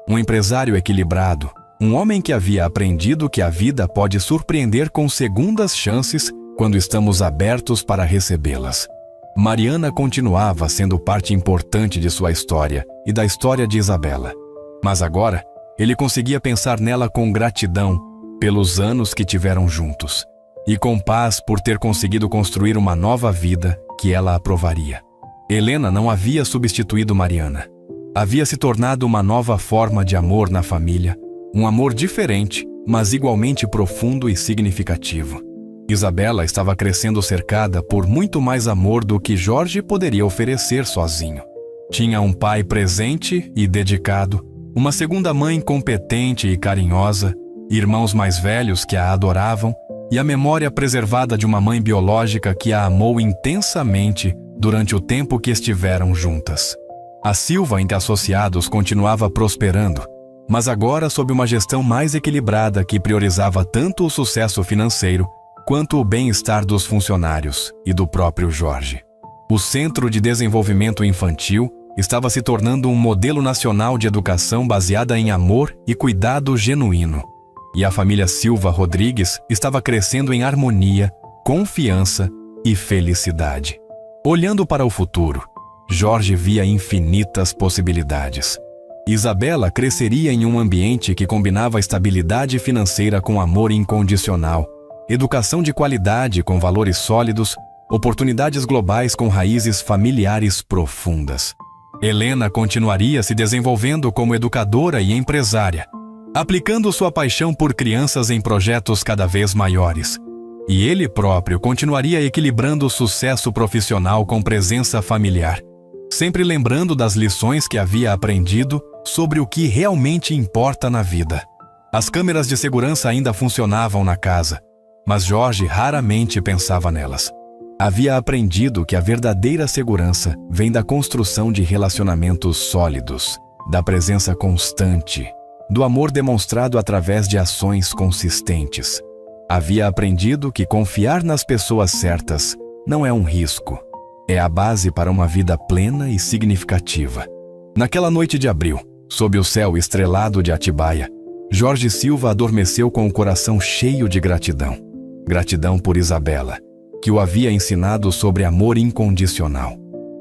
um empresário equilibrado, um homem que havia aprendido que a vida pode surpreender com segundas chances quando estamos abertos para recebê-las. Mariana continuava sendo parte importante de sua história e da história de Isabela. Mas agora, ele conseguia pensar nela com gratidão pelos anos que tiveram juntos e com paz por ter conseguido construir uma nova vida que ela aprovaria. Helena não havia substituído Mariana. Havia se tornado uma nova forma de amor na família, um amor diferente, mas igualmente profundo e significativo. Isabela estava crescendo cercada por muito mais amor do que Jorge poderia oferecer sozinho. Tinha um pai presente e dedicado, uma segunda mãe competente e carinhosa, irmãos mais velhos que a adoravam e a memória preservada de uma mãe biológica que a amou intensamente durante o tempo que estiveram juntas. A Silva entre associados continuava prosperando, mas agora sob uma gestão mais equilibrada que priorizava tanto o sucesso financeiro quanto o bem-estar dos funcionários e do próprio Jorge. O Centro de Desenvolvimento Infantil estava se tornando um modelo nacional de educação baseada em amor e cuidado genuíno. E a família Silva Rodrigues estava crescendo em harmonia, confiança e felicidade. Olhando para o futuro, Jorge via infinitas possibilidades. Isabela cresceria em um ambiente que combinava estabilidade financeira com amor incondicional, educação de qualidade com valores sólidos, oportunidades globais com raízes familiares profundas. Helena continuaria se desenvolvendo como educadora e empresária, aplicando sua paixão por crianças em projetos cada vez maiores. E ele próprio continuaria equilibrando o sucesso profissional com presença familiar, sempre lembrando das lições que havia aprendido sobre o que realmente importa na vida. As câmeras de segurança ainda funcionavam na casa, mas Jorge raramente pensava nelas. Havia aprendido que a verdadeira segurança vem da construção de relacionamentos sólidos, da presença constante, do amor demonstrado através de ações consistentes. Havia aprendido que confiar nas pessoas certas não é um risco, é a base para uma vida plena e significativa. Naquela noite de abril, sob o céu estrelado de Atibaia, Jorge Silva adormeceu com o coração cheio de gratidão. Gratidão por Isabela, que o havia ensinado sobre amor incondicional.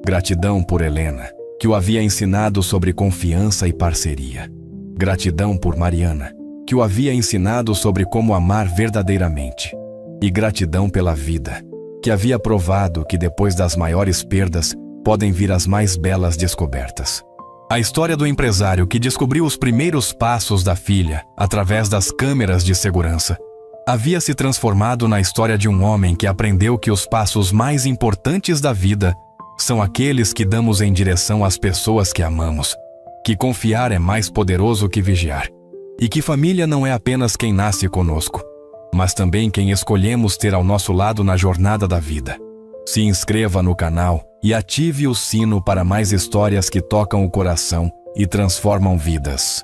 Gratidão por Helena, que o havia ensinado sobre confiança e parceria. Gratidão por Mariana, que o havia ensinado sobre como amar verdadeiramente. E gratidão pela vida, que havia provado que depois das maiores perdas podem vir as mais belas descobertas. A história do empresário que descobriu os primeiros passos da filha através das câmeras de segurança havia se transformado na história de um homem que aprendeu que os passos mais importantes da vida são aqueles que damos em direção às pessoas que amamos, que confiar é mais poderoso que vigiar, e que família não é apenas quem nasce conosco, mas também quem escolhemos ter ao nosso lado na jornada da vida. Se inscreva no canal e ative o sino para mais histórias que tocam o coração e transformam vidas.